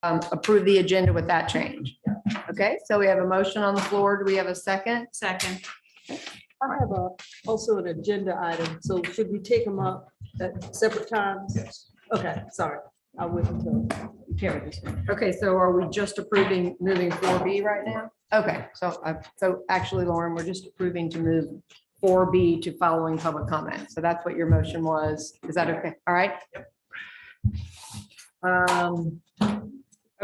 approve the agenda with that change. Okay, so we have a motion on the floor. Do we have a second? Second. I have also an agenda item, so should we take them up at separate times? Yes. Okay, sorry, I'll wait until you carry this one. Okay, so are we just approving moving 4B right now? Okay, so actually, Lauren, we're just approving to move 4B to following public comment. So that's what your motion was. Is that okay? All right.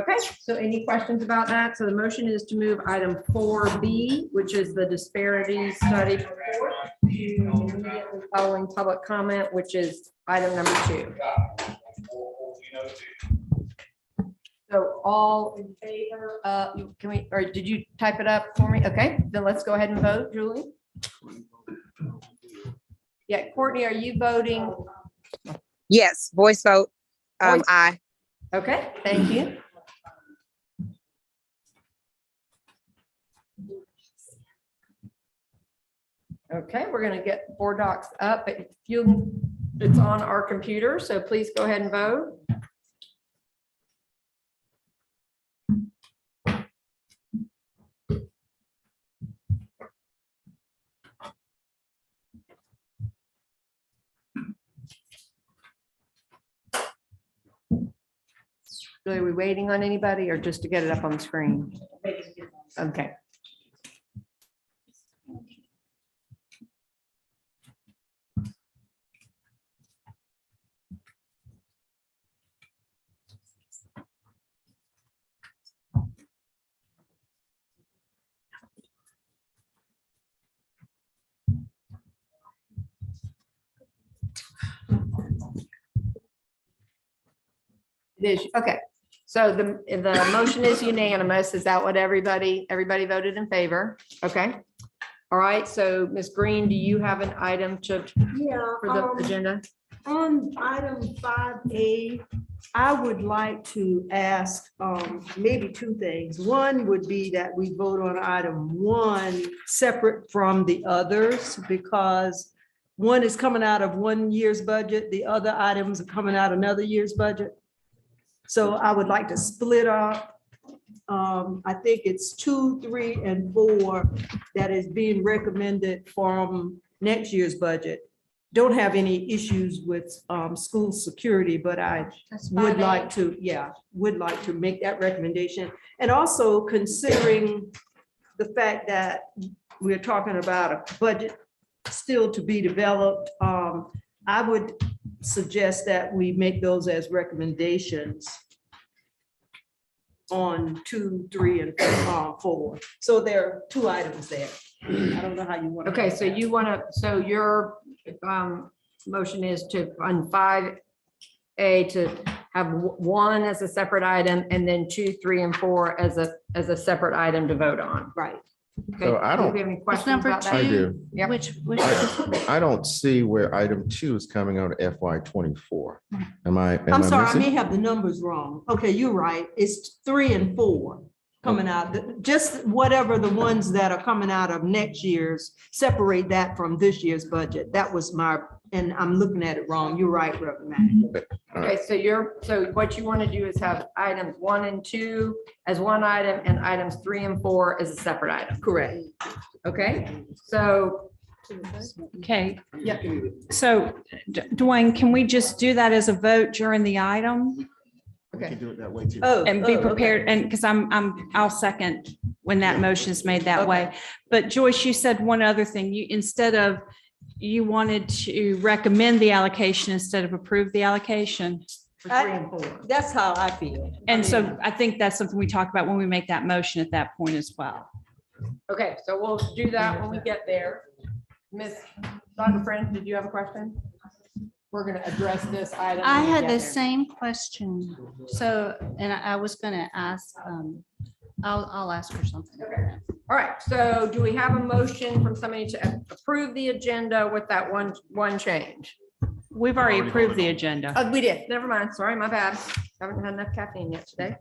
Okay, so any questions about that? So the motion is to move item 4B, which is the disparity study report, to immediately following public comment, which is item number 2. So all in favor, can we, or did you type it up for me? Okay, then let's go ahead and vote, Julie. Yeah, Courtney, are you voting? Yes, voice vote. Voice. Aye. Okay, thank you. Okay, we're gonna get board docs up, but if you, it's on our computer, so please go ahead and vote. Are we waiting on anybody or just to get it up on the screen? Okay. It is, okay. So the motion is unanimous. Is that what everybody voted in favor? Okay. All right. So Ms. Green, do you have an item for the agenda? On item 5A, I would like to ask maybe 2 things. One would be that we vote on item 1 separate from the others, because one is coming out of one year's budget, the other items are coming out another year's budget. So I would like to split up. I think it's 2, 3, and 4 that is being recommended from next year's budget. Don't have any issues with school security, but I would like to, make that recommendation. And also considering the fact that we're talking about a budget still to be developed, I would suggest that we make those as recommendations on 2, 3, and 4. So there are 2 items there. I don't know how you want to. Okay, so you want to, so your motion is to, on 5A, to have 1 as a separate item and then 2, 3, and 4 as a separate item to vote on. Right. Okay, So I do don't- we have any questions number about that? I do. Yep. Which I don't see where item 2 is coming out of FY '24. Am I I'm sorry, I may missing? have the numbers wrong. Okay, you're right. It's 3 and 4 coming out. Just whatever the ones that are coming out of next year's, separate that from this year's budget. That was my, and I'm looking at it wrong. You're right, Reverend Matt. Okay, so what you want to do is have items 1 and 2 as one item and items 3 and 4 as a separate item. Correct. Okay, so Okay, yeah, so Dwayne, can we just do that as a vote during the item We can do it that way too. Oh. and be okay. prepared? And because I'll second when that motion is made that way. But Joyce, you said one other thing. You wanted to recommend the allocation instead of approve the allocation. for 3 and 4. That's how I feel. And so I think that's something we talk about when we make that motion at that point as well. Okay, so we'll do that when we get there. Miss Dr. Friend, did you have a question? We're going to address this item. I when we had get the there. same question. So, and I was gonna ask, I'll ask her something. Okay. All right, so do we have a motion from somebody to approve the agenda with that one change? We've already approved the agenda. Oh, we did. Never mind. Sorry, my bad. Haven't had enough caffeine yet today.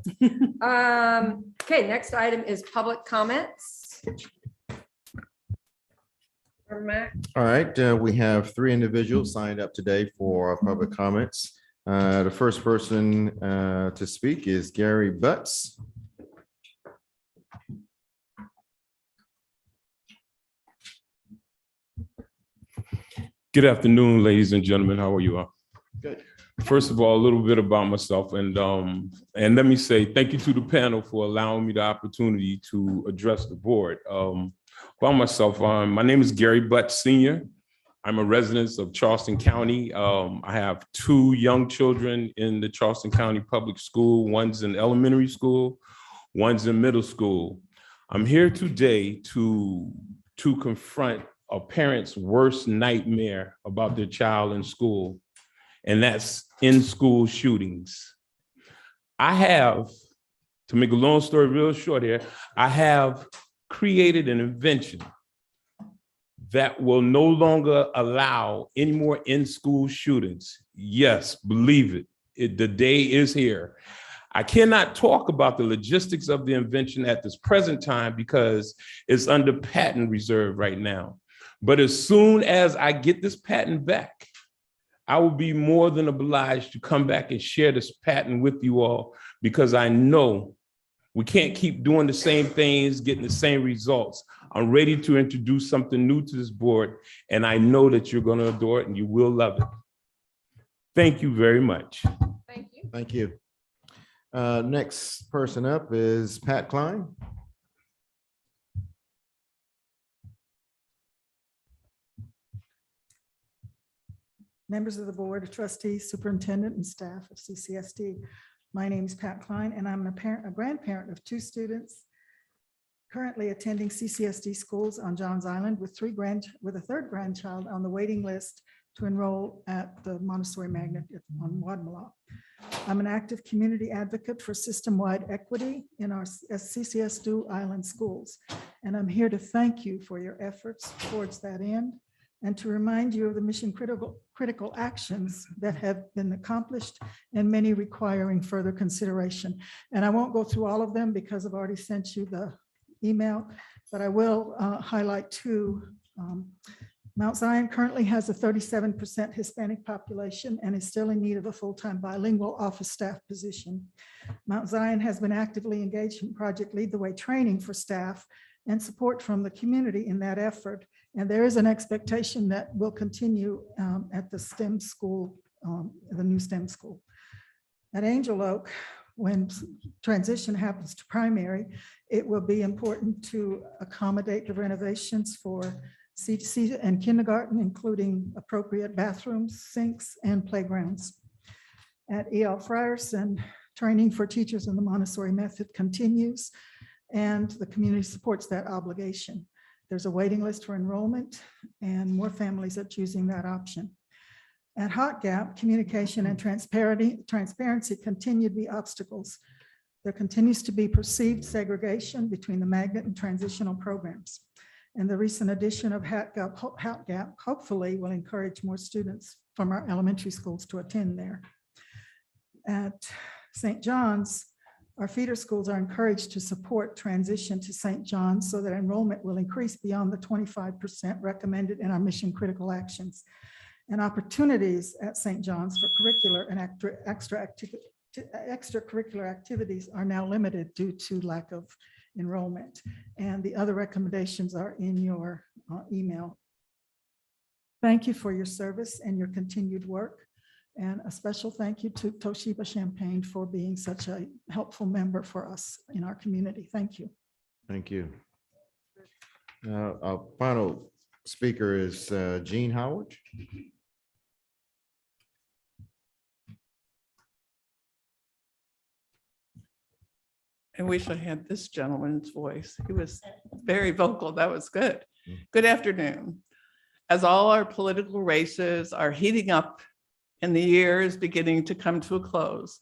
Okay, next item is public comments. Matt? All right, we have 3 individuals signed up today for public comments. The first person to speak is Gary Butts. Good afternoon, ladies and gentlemen. How are you all? Good. First of all, a little bit about myself, and let me say thank you to the panel for allowing me the opportunity to address the board. About myself, my name is Gary Butt Sr. I'm a resident of Charleston County. I have 2 young children in the Charleston County Public School. One's in elementary school, one's in middle school. I'm here today to confront a parent's worst nightmare about their child in school, and that's in-school shootings. I have, to make a long story real short here, I have created an invention that will no longer allow any more in-school shootings. Yes, believe it, the day is here. I cannot talk about the logistics of the invention at this present time because it's under patent reserve right now. But as soon as I get this patent back, I will be more than obliged to come back and share this patent with you all, because I know we can't keep doing the same things, getting the same results. I'm ready to introduce something new to this board, and I know that you're going to adore it and you will love it. Thank you very much. Thank you. Thank you. Next person up is Pat Klein. Members of the Board of Trustees, Superintendent, and staff of CCSD. My name is Pat Klein, and I'm a grandparent of 2 students currently attending CCSD schools on Johns Island with a 3rd grandchild on the waiting list to enroll at the Montessori Magnet on Wadmalaw. I'm an active community advocate for system-wide equity in our CCSD Island schools, and I'm here to thank you for your efforts towards that end, and to remind you of the mission critical actions that have been accomplished and many requiring further consideration. And I won't go through all of them because I've already sent you the email, but I will highlight 2. Mount Zion currently has a 37% Hispanic population and is still in need of a full-time bilingual office staff position. Mount Zion has been actively engaged in Project Lead the Way training for staff and support from the community in that effort. And there is an expectation that will continue at the STEM school, the new STEM school. At Angel Oak, when transition happens to primary, it will be important to accommodate the renovations for CC and kindergarten, including appropriate bathrooms, sinks, and playgrounds. At EL Frierson, training for teachers in the Montessori method continues, and the community supports that obligation. There's a waiting list for enrollment, and more families are choosing that option. At Hot Gap, communication and transparency continue to be obstacles. There continues to be perceived segregation between the magnet and transitional programs. And the recent addition of Hot Gap hopefully will encourage more students from our elementary schools to attend there. At St. John's, our feeder schools are encouraged to support transition to St. John's so that enrollment will increase beyond the 25% recommended in our mission critical actions. And opportunities at St. John's for curricular and extracurricular activities are now limited due to lack of enrollment. And the other recommendations are in your email. Thank you for your service and your continued work. And a special thank you to Toshiba Champagne for being such a helpful member for us in our community. Thank you. Thank you. Our final speaker is Jean Howard. I wish I had this gentleman's voice. He was very vocal. That was good. Good afternoon. As all our political races are heating up and the year is beginning to come to a close,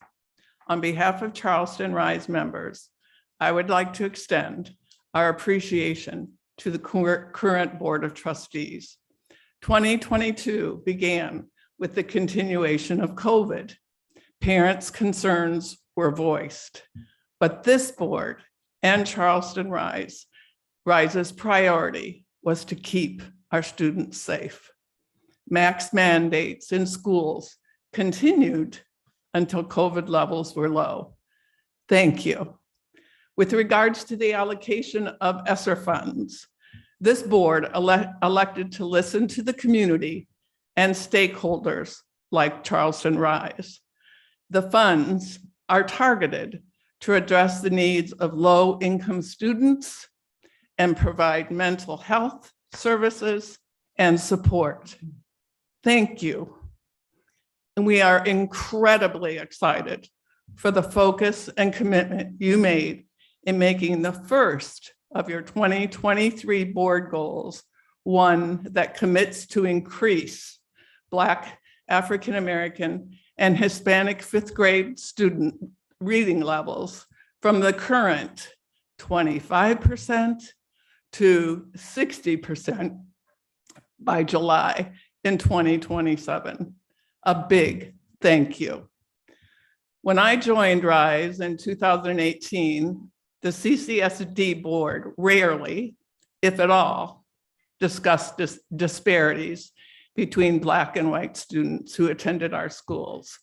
on behalf of Charleston Rise members, I would like to extend our appreciation to the current Board of Trustees. 2022 began with the continuation of COVID. Parents' concerns were voiced, but this board and Charleston Rise's priority was to keep our students safe. Max mandates in schools continued until COVID levels were low. Thank you. With regards to the allocation of ESSER funds, this board elected to listen to the community and stakeholders like Charleston Rise. The funds are targeted to address the needs of low-income students and provide mental health services and support. Thank you. And we are incredibly excited for the focus and commitment you made in making the first of your 2023 board goals one that commits to increase Black, African American, and Hispanic fifth grade student reading levels from the current 25% to 60% by July in 2027. A big thank you. When I joined RISE in 2018, the CCSD board rarely, if at all, discussed disparities between Black and white students who attended our schools.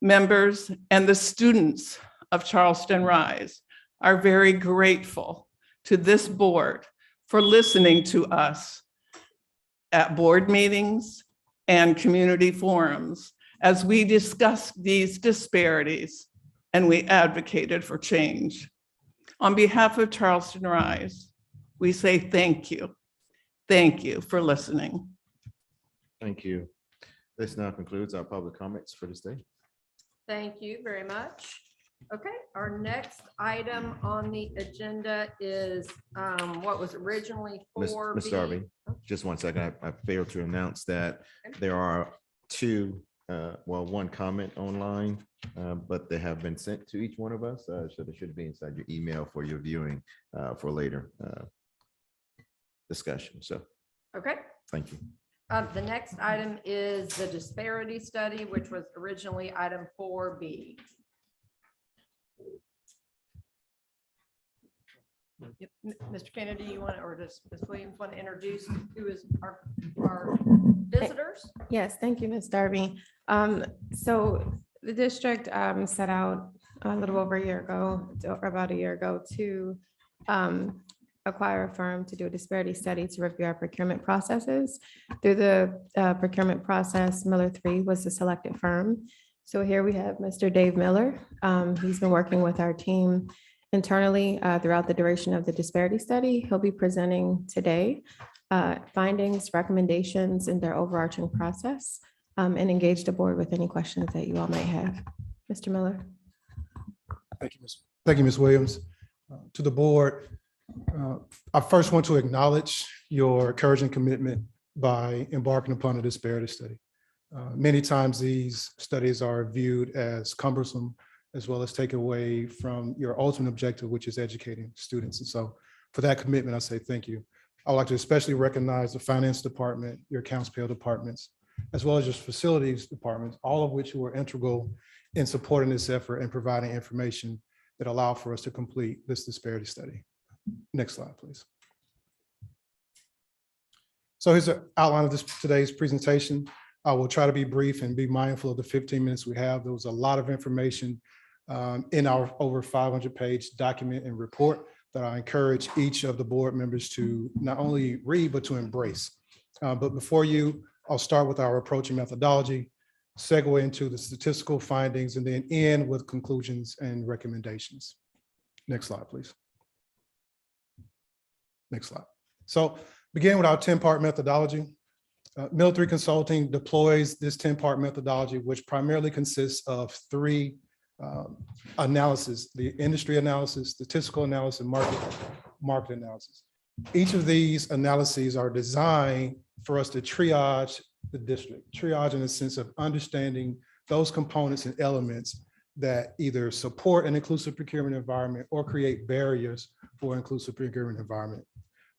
Members and the students of Charleston Rise are very grateful to this board for listening to us at board meetings and community forums as we discussed these disparities and we advocated for change. On behalf of Charleston Rise, we say thank you. Thank you for listening. Thank you. This now concludes our public comments for this day. Thank you very much. Okay, our next item on the agenda is what was originally Ms. 4B. Darby, just one second. I failed to announce that there are one comment online, but they have been sent to each one of us. So they should be inside your email for your viewing for later discussion. So, Okay. thank you. The next item is the disparity study, which was originally item 4B. Mr. Kennedy, you want, or does Ms. Williams want to introduce who is our visitors? Yes, thank you, Ms. Darby. So the district set out a little over a year ago, or about a year ago, to acquire a firm to do a disparity study to review our procurement processes. Through the procurement process, Miller 3 was the selected firm. So here we have Mr. Dave Miller. He's been working with our team internally throughout the duration of the disparity study. He'll be presenting today findings, recommendations, in their overarching process, and engage the board with any questions that you all might have. Mr. Miller. Thank you, Ms. Williams. To the board, I first want to acknowledge your courage and commitment by embarking upon a disparity study. Many times these studies are viewed as cumbersome, as well as take away from your ultimate objective, which is educating students. And so for that commitment, I say thank you. I would like to especially recognize the finance department, your accounts payable departments, as well as your facilities departments, all of which were integral in supporting this effort and providing information that allow for us to complete this disparity study. Next slide, please. So here's an outline of today's presentation. I will try to be brief and be mindful of the 15 minutes we have. There was a lot of information in our over 500-page document and report that I encourage each of the board members to not only read, but to embrace. But before I'll start with our approach and methodology, segue into the statistical findings, and then end with conclusions and recommendations. Next slide, please. Next slide. So beginning with our 10-part methodology, Miller 3 Consulting deploys this 10-part methodology, which primarily consists of 3 analysis: the industry analysis, statistical analysis, and market analysis. Each of these analyses are designed for us to triage the district, triage in the sense of understanding those components and elements that either support an inclusive procurement environment or create barriers for inclusive procurement environment.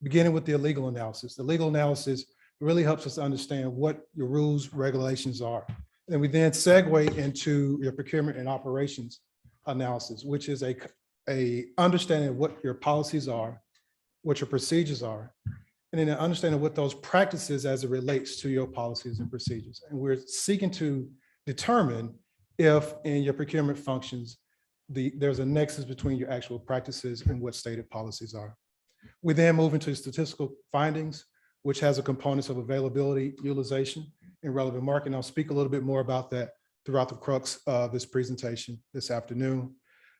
Beginning with the legal analysis. The legal analysis really helps us understand what your rules, regulations are. And we then segue into your procurement and operations analysis, which is a understanding of what your policies are, what your procedures are, and then an understanding of what those practices as it relates to your policies and procedures. And we're seeking to determine if in your procurement functions, there's a nexus between your actual practices and what stated policies are. We then move into statistical findings, which has a components of availability, utilization, and relevant market. And I'll speak a little bit more about that throughout the crux of this presentation this afternoon.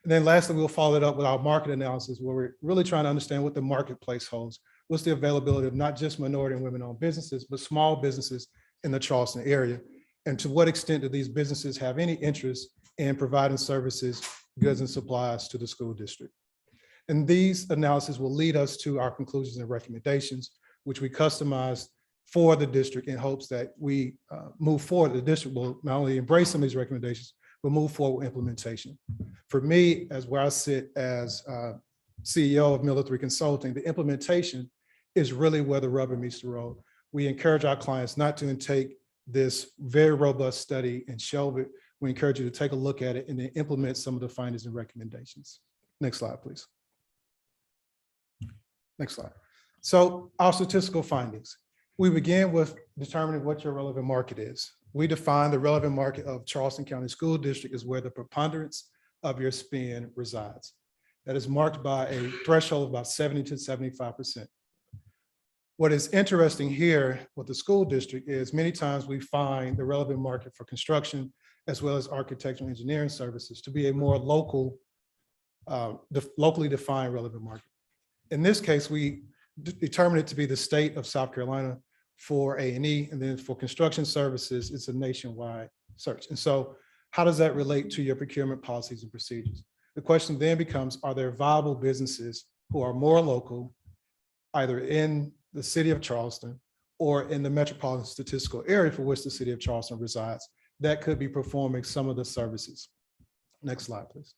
And then lastly, we'll follow it up with our market analysis, where we're really trying to understand what the marketplace holds. What's the availability of not just minority and women-owned businesses, but small businesses in the Charleston area? And to what extent do these businesses have any interest in providing services, goods, and supplies to the school district? And these analyses will lead us to our conclusions and recommendations, which we customized for the district in hopes that we move forward. The district will not only embrace some of these recommendations, but move forward with implementation. For me, as where I sit as CEO of Miller 3 Consulting, the implementation is really where the rubber meets the road. We encourage our clients not to take this very robust study and shelve it. We encourage you to take a look at it and then implement some of the findings and recommendations. Next slide, please. Next slide. So our statistical findings. We begin with determining what your relevant market is. We define the relevant market of Charleston County School District as where the preponderance of your spend resides. That is marked by a threshold of about 70 to 75%. What is interesting here with the school district is many times we find the relevant market for construction as well as architectural engineering services to be a more local, locally defined relevant market. In this case, we determined it to be the state of South Carolina for A&E, and then for construction services, it's a nationwide search. And so how does that relate to your procurement policies and procedures? The question then becomes, are there viable businesses who are more local, either in the city of Charleston or in the metropolitan statistical area for which the city of Charleston resides, that could be performing some of the services? Next slide, please.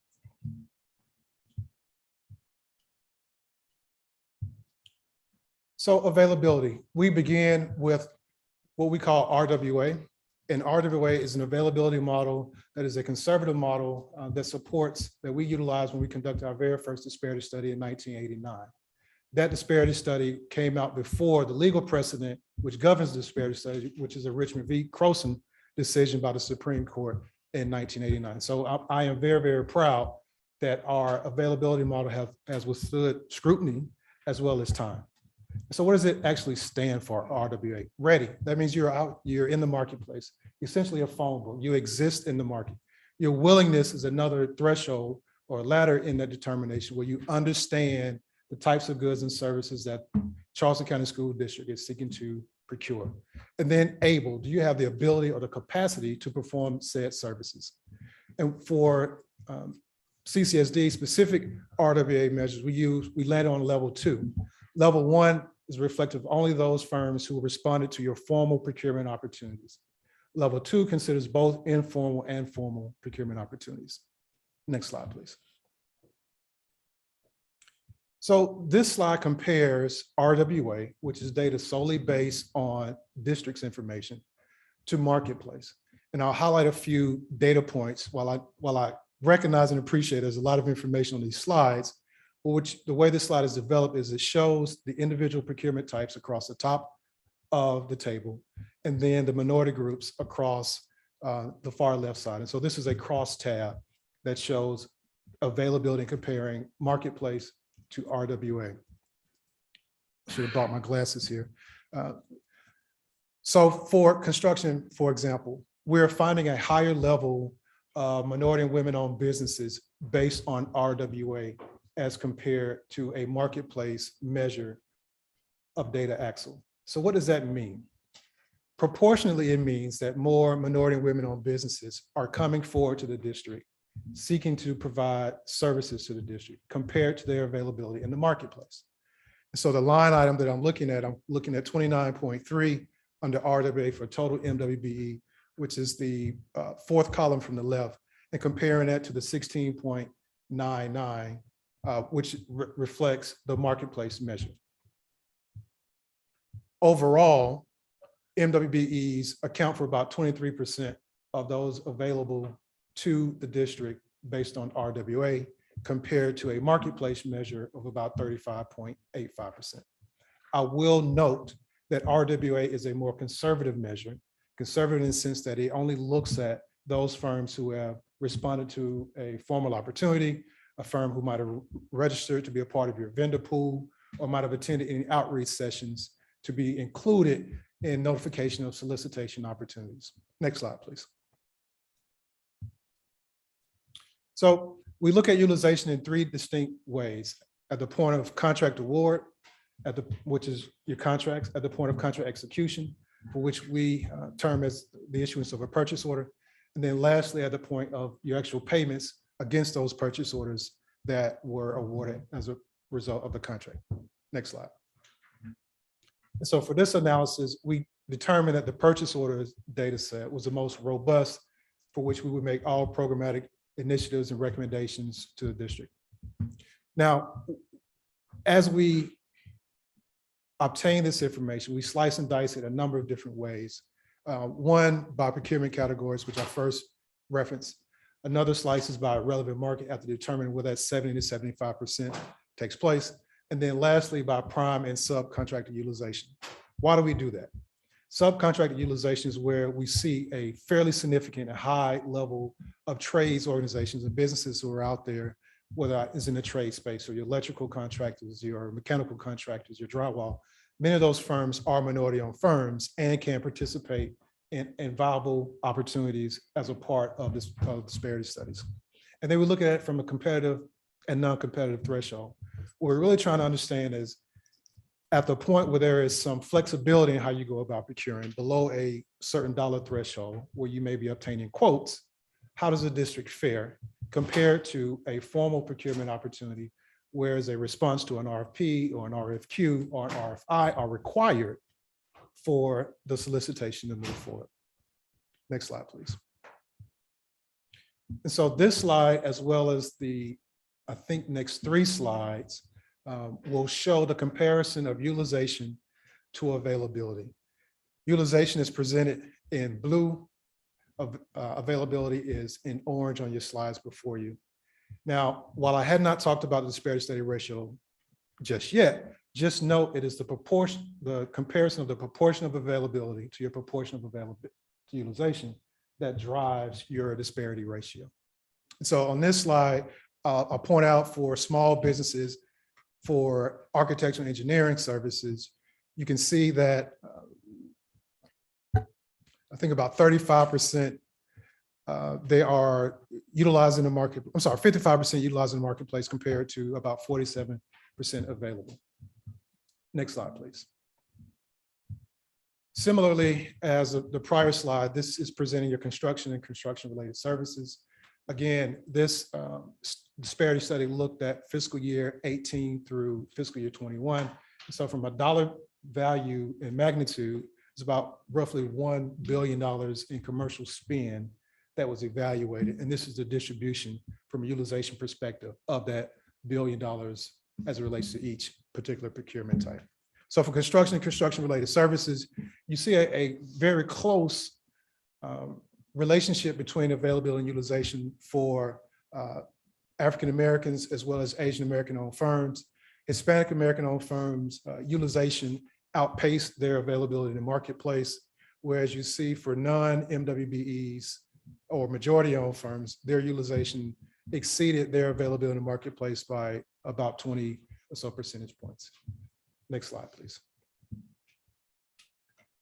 So availability, we begin with what we call RWA. And RWA is an availability model that is a conservative model that supports, that we utilize when we conducted our very first disparity study in 1989. That disparity study came out before the legal precedent which governs the disparity study, which is a Richmond v. Croson decision by the Supreme Court in 1989. So I am very, very proud that our availability model has withstood scrutiny as well as time. So what does it actually stand for, RWA? Ready. That means you're out, you're in the marketplace, essentially a phone book. You exist in the market. Your willingness is another threshold or ladder in that determination where you understand the types of goods and services that Charleston County School District is seeking to procure. And then able, do you have the ability or the capacity to perform said services? And for CCSD specific RWA measures, we land on level 2. Level 1 is reflective of only those firms who responded to your formal procurement opportunities. Level 2 considers both informal and formal procurement opportunities. Next slide, please. So this slide compares RWA, which is data solely based on district's information, to marketplace. And I'll highlight a few data points while I recognize and appreciate there's a lot of information on these slides. Which the way this slide is developed is it shows the individual procurement types across the top of the table, and then the minority groups across the far left side. And so this is a cross tab that shows availability and comparing marketplace to RWA. Should have brought my glasses here. So for construction, for example, we're finding a higher level of minority and women-owned businesses based on RWA as compared to a marketplace measure of data axle. So what does that mean? Proportionally, it means that more minority and women-owned businesses are coming forward to the district, seeking to provide services to the district compared to their availability in the marketplace. So the line item that I'm looking at 29.3 under RWA for total MWBE, which is the fourth column from the left, and comparing that to the 16.99, which reflects the marketplace measure. Overall, MWBEs account for about 23% of those available to the district based on RWA, compared to a marketplace measure of about 35.85%. I will note that RWA is a more conservative measure, conservative in the sense that it only looks at those firms who have responded to a formal opportunity, a firm who might have registered to be a part of your vendor pool, or might have attended any outreach sessions to be included in notification of solicitation opportunities. Next slide, please. So we look at utilization in three distinct ways: at the point of contract award, which is your contracts, at the point of contract execution, for which we term as the issuance of a purchase order, and then lastly, at the point of your actual payments against those purchase orders that were awarded as a result of the contract. Next slide. And so for this analysis, we determined that the purchase orders data set was the most robust for which we would make all programmatic initiatives and recommendations to the district. Now, as we obtain this information, we slice and dice it a number of different ways. One by procurement categories, which I first referenced. Another slice is by relevant market after determining where that 70 to 75% takes place. And then lastly, by prime and subcontractor utilization. Why do we do that? Subcontractor utilization is where we see a fairly significant and high level of trades organizations and businesses who are out there, whether it's in the trade space or your electrical contractors, your mechanical contractors, your drywall. Many of those firms are minority-owned firms and can participate in viable opportunities as a part of this disparity studies. And then we look at it from a competitive and non-competitive threshold. What we're really trying to understand is at the point where there is some flexibility in how you go about procuring below a certain dollar threshold where you may be obtaining quotes, how does the district fare compared to a formal procurement opportunity, whereas a response to an RFP or an RFQ or an RFI are required for the solicitation to move forward. Next slide, please. And so this slide, as well as the, I think, next three slides, will show the comparison of utilization to availability. Utilization is presented in blue. Availability is in orange on your slides before you. Now, while I had not talked about the disparity study ratio just yet, just note it is the proportion, the comparison of the proportion of availability to your proportion of availability to utilization that drives your disparity ratio. So on this slide, I'll point out for small businesses, for architecture and engineering services, you can see that I think about 35% they are utilizing the market. I'm sorry, 55% utilizing the marketplace compared to about 47% available. Next slide, please. Similarly, as the prior slide, this is presenting your construction and construction-related services. Again, this disparity study looked at fiscal year 18 through fiscal year 21. So from a dollar value and magnitude, it's about roughly $1 billion in commercial spend that was evaluated. And this is the distribution from a utilization perspective of that $1 billion as it relates to each particular procurement type. So for construction and construction-related services, you see a very close relationship between availability and utilization for African Americans as well as Asian American owned firms. Hispanic American owned firms utilization outpaced their availability in the marketplace, whereas you see for non-MWBEs or majority owned firms, their utilization exceeded their availability in the marketplace by about 20 or so percentage points. Next slide, please.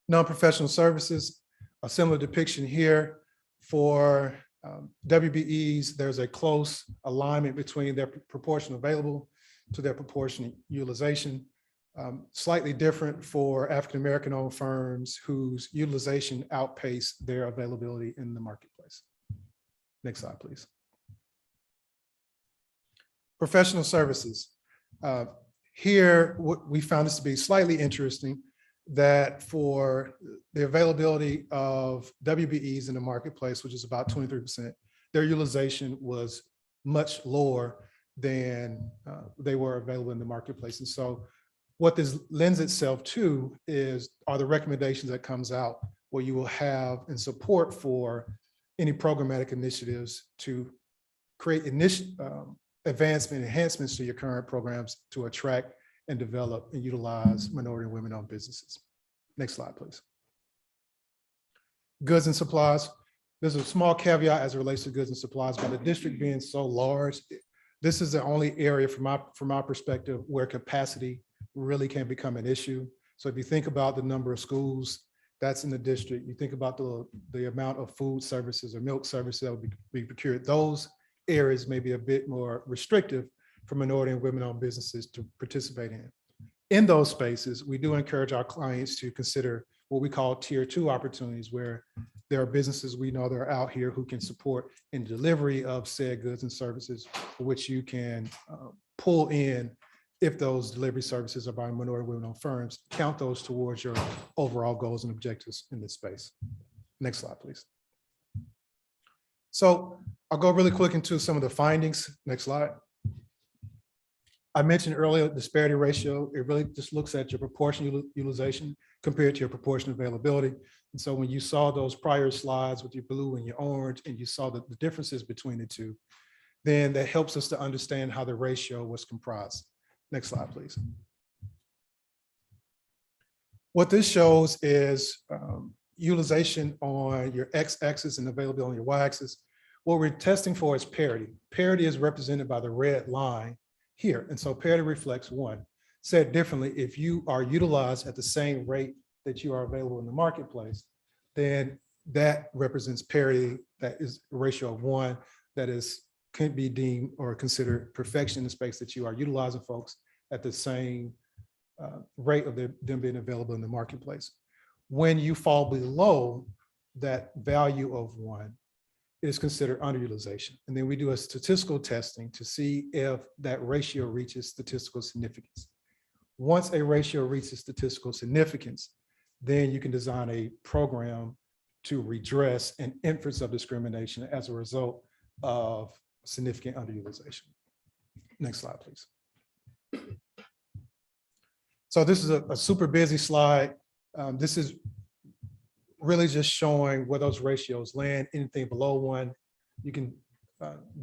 Non-professional services, a similar depiction here. For WBEs, there's a close alignment between their proportion available to their proportion utilization. Slightly different for African-American owned firms whose utilization outpaced their availability in the marketplace. Next slide, please. Professional services. Here, we found this to be slightly interesting, that for the availability of WBEs in the marketplace, which is about 23%, their utilization was much lower than they were available in the marketplace. And so what this lends itself to are the recommendations that comes out where you will have in support for any programmatic initiatives to create advancement, enhancements to your current programs to attract and develop and utilize minority and women-owned businesses. Next slide, please. Goods and supplies. There's a small caveat as it relates to goods and supplies, but the district being so large, this is the only area from my perspective where capacity really can become an issue. So if you think about the number of schools that's in the district, you think about the amount of food services or milk services that would be procured, those areas may be a bit more restrictive for minority and women-owned businesses to participate in. In those spaces, we do encourage our clients to consider what we call tier 2 opportunities, where there are businesses we know that are out here who can support in delivery of said goods and services, for which you can pull in if those delivery services are by minority women-owned firms. Count those towards your overall goals and objectives in this space. Next slide, please. So I'll go really quick into some of the findings. Next slide. I mentioned earlier disparity ratio. It really just looks at your proportion utilization compared to your proportion availability. And so when you saw those prior slides with your blue and your orange, and you saw the differences between the two, then that helps us to understand how the ratio was comprised. Next slide, please. What this shows is utilization on your x-axis and availability on your y-axis. What we're testing for is parity. Parity is represented by the red line here. And so parity reflects 1. Said differently, if you are utilized at the same rate that you are available in the marketplace, then that represents parity. That is a ratio of 1 that can be deemed or considered perfection in the space that you are utilizing folks at the same rate of them being available in the marketplace. When you fall below that value of 1, it is considered underutilization. And then we do a statistical testing to see if that ratio reaches statistical significance. Once a ratio reaches statistical significance, then you can design a program to redress an inference of discrimination as a result of significant underutilization. Next slide, please. So this is a super busy slide. This is really just showing where those ratios land. Anything below 1, you can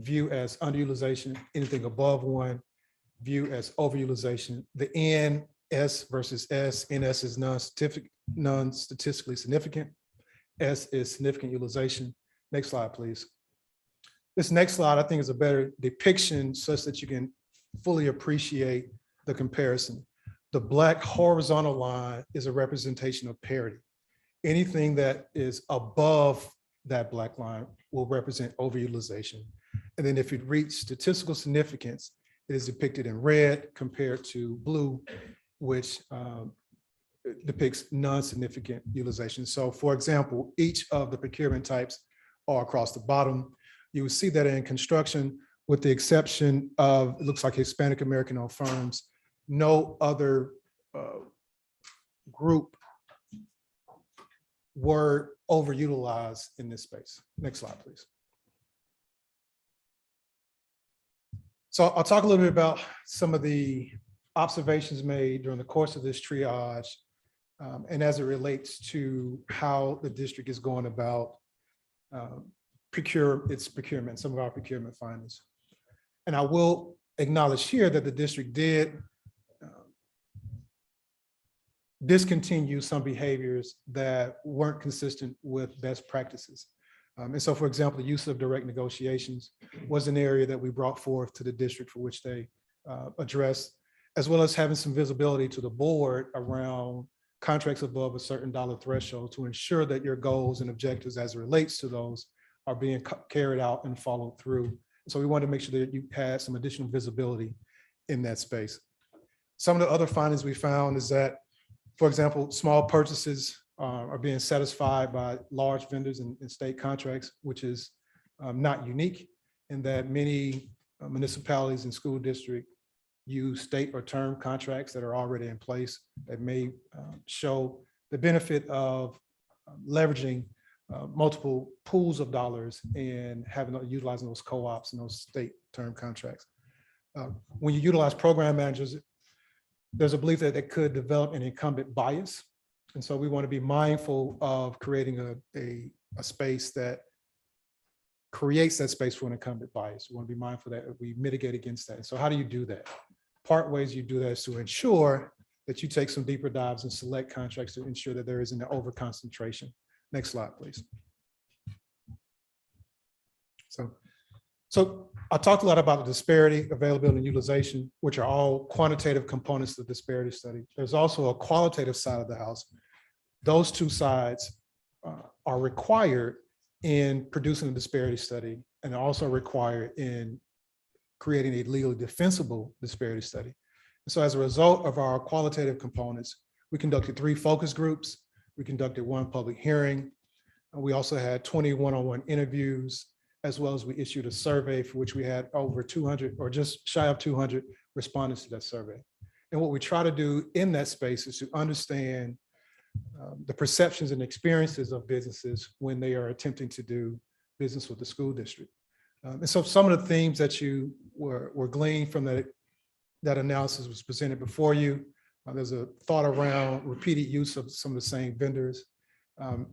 view as underutilization. Anything above 1, view as overutilization. The N, S versus S, NS is non-statistically significant. S is significant utilization. Next slide, please. This next slide, I think, is a better depiction such that you can fully appreciate the comparison. The black horizontal line is a representation of parity. Anything that is above that black line will represent overutilization. And then if it reaches statistical significance, it is depicted in red compared to blue, which depicts non-significant utilization. So for example, each of the procurement types are across the bottom. You will see that in construction, with the exception of, it looks like Hispanic American-owned firms, no other group were overutilized in this space. Next slide, please. So I'll talk a little bit about some of the observations made during the course of this triage, and as it relates to how the district is going about its procurement, some of our procurement findings. And I will acknowledge here that the district did discontinue some behaviors that weren't consistent with best practices. And so, for example, the use of direct negotiations was an area that we brought forth to the district for which they addressed, as well as having some visibility to the board around contracts above a certain dollar threshold to ensure that your goals and objectives as it relates to those are being carried out and followed through. So we wanted to make sure that you had some additional visibility in that space. Some of the other findings we found is that, for example, small purchases are being satisfied by large vendors in state contracts, which is not unique, in that many municipalities and school districts use state or term contracts that are already in place that may show the benefit of leveraging multiple pools of dollars and utilizing those co-ops and those state term contracts. When you utilize program managers, there's a belief that it could develop an incumbent bias. And so we want to be mindful of creating a space that creates that space for an incumbent bias. We want to be mindful that we mitigate against that. And so how do you do that? Part ways you do that is to ensure that you take some deeper dives and select contracts to ensure that there isn't an over concentration. Next slide, please. So I talked a lot about the disparity, availability, and utilization, which are all quantitative components of the disparity study. There's also a qualitative side of the house. Those two sides are required in producing a disparity study and also required in creating a legally defensible disparity study. So as a result of our qualitative components, we conducted 3 focus groups. We conducted 1 public hearing. And we also had 20 one-on-one interviews, as well as we issued a survey for which we had over 200 or just shy of 200 respondents to that survey. And what we try to do in that space is to understand the perceptions and experiences of businesses when they are attempting to do business with the school district. And so some of the themes that you were gleaned from that analysis was presented before you. There's a thought around repeated use of some of the same vendors.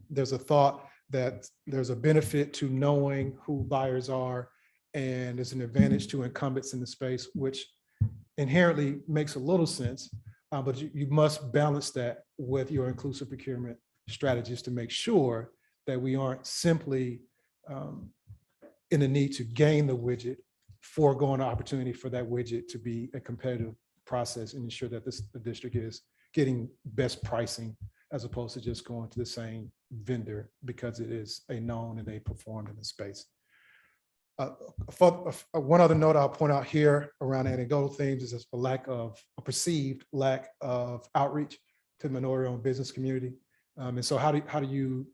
There's a thought that there's a benefit to knowing who buyers are, and there's an advantage to incumbents in the space, which inherently makes a little sense, but you must balance that with your inclusive procurement strategies to make sure that we aren't simply in the need to gain the widget, foregoing the opportunity for that widget to be a competitive process and ensure that the district is getting best pricing as opposed to just going to the same vendor because it is a known and they performed in the space. One other note I'll point out here around anecdotal themes is just a perceived lack of outreach to the minority-owned business community. And so how do you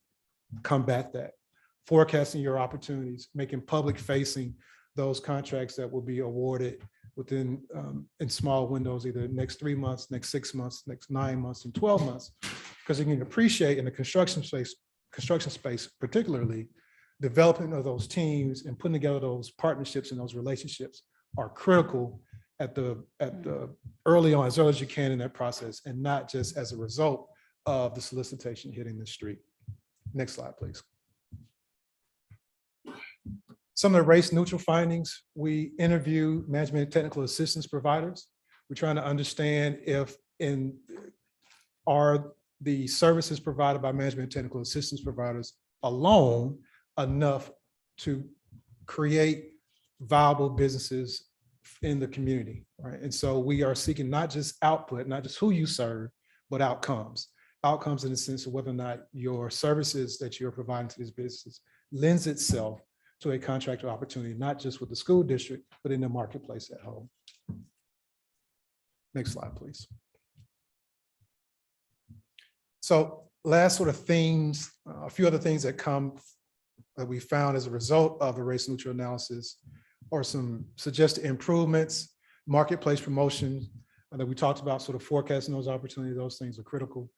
combat that? Forecasting your opportunities, making public facing those contracts that will be awarded within in small windows, either next 3 months, next 6 months, next 9 months, and 12 months, because you can appreciate in the construction space, particularly, development of those teams and putting together those partnerships and those relationships are critical at the early on, as early as you can in that process, and not just as a result of the solicitation hitting the street. Next slide, please. Some of the race neutral findings, we interview management and technical assistance providers. We're trying to understand if are the services provided by management and technical assistance providers alone enough to create viable businesses in the community, right? And so we are seeking not just output, not just who you serve, but outcomes. Outcomes in the sense of whether or not your services that you're providing to these businesses lends itself to a contractor opportunity, not just with the school district, but in the marketplace at home. Next slide, please. So last sort of themes, a few other things that we found as a result of the race neutral analysis are some suggested improvements, marketplace promotion that we talked about, sort of forecasting those opportunities. Those things are critical.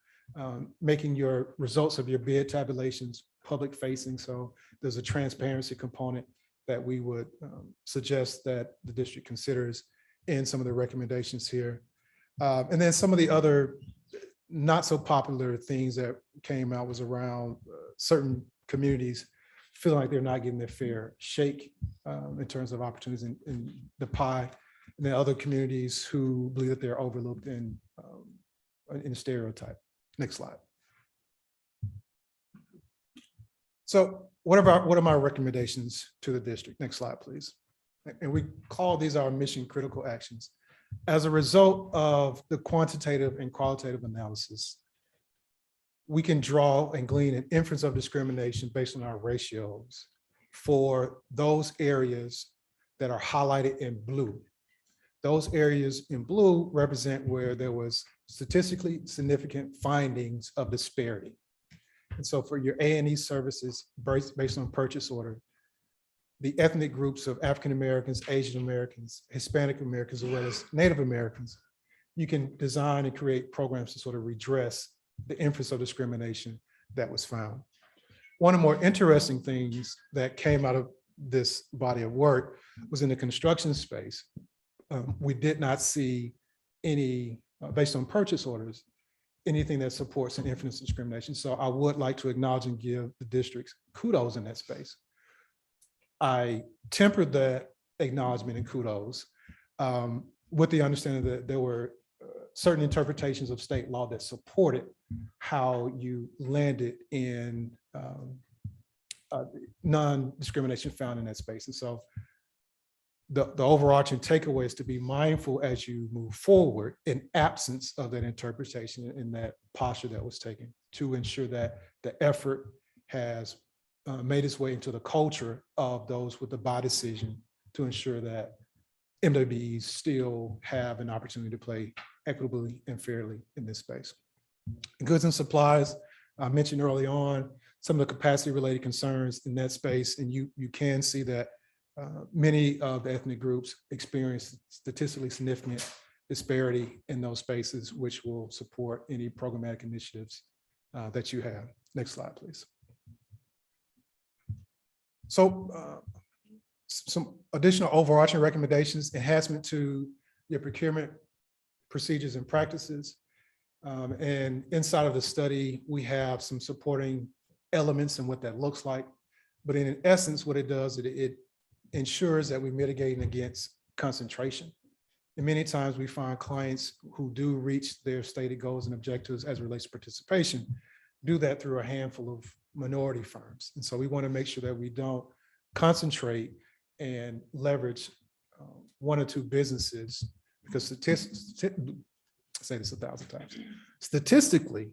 Making your results of your bid tabulations public facing. So there's a transparency component that we would suggest that the district considers in some of the recommendations here. And then some of the other not so popular things that came out was around certain communities feeling like they're not getting their fair shake in terms of opportunities in the pie. And then other communities who believe that they're overlooked in stereotype. Next slide. So what are my recommendations to the district? Next slide, please. And we call these our mission critical actions. As a result of the quantitative and qualitative analysis, we can draw and glean an inference of discrimination based on our ratios for those areas that are highlighted in blue. Those areas in blue represent where there was statistically significant findings of disparity. And so for your A&E services based on purchase order, the ethnic groups of African Americans, Asian Americans, Hispanic Americans, as well as Native Americans, you can design and create programs to sort of redress the inference of discrimination that was found. One of the more interesting things that came out of this body of work was in the construction space. We did not see any, based on purchase orders, anything that supports an inference of discrimination. So I would like to acknowledge and give the districts kudos in that space. I tempered that acknowledgement and kudos with the understanding that there were certain interpretations of state law that supported how you landed in non-discrimination found in that space. And so the overarching takeaway is to be mindful as you move forward in absence of that interpretation and that posture that was taken, to ensure that the effort has made its way into the culture of those with the buy decision, to ensure that MWBEs still have an opportunity to play equitably and fairly in this space. Goods and supplies, I mentioned early on some of the capacity related concerns in that space, and you can see that many of the ethnic groups experience statistically significant disparity in those spaces, which will support any programmatic initiatives that you have. Next slide, please. So some additional overarching recommendations: enhancement to your procurement procedures and practices. And inside of the study, we have some supporting elements and what that looks like. But in essence, what it does, it ensures that we're mitigating against concentration. And many times we find clients who do reach their stated goals and objectives as it relates to participation, do that through a handful of minority firms. And so we want to make sure that we don't concentrate and leverage one or two businesses, because statistics, say this 1,000 times, statistically,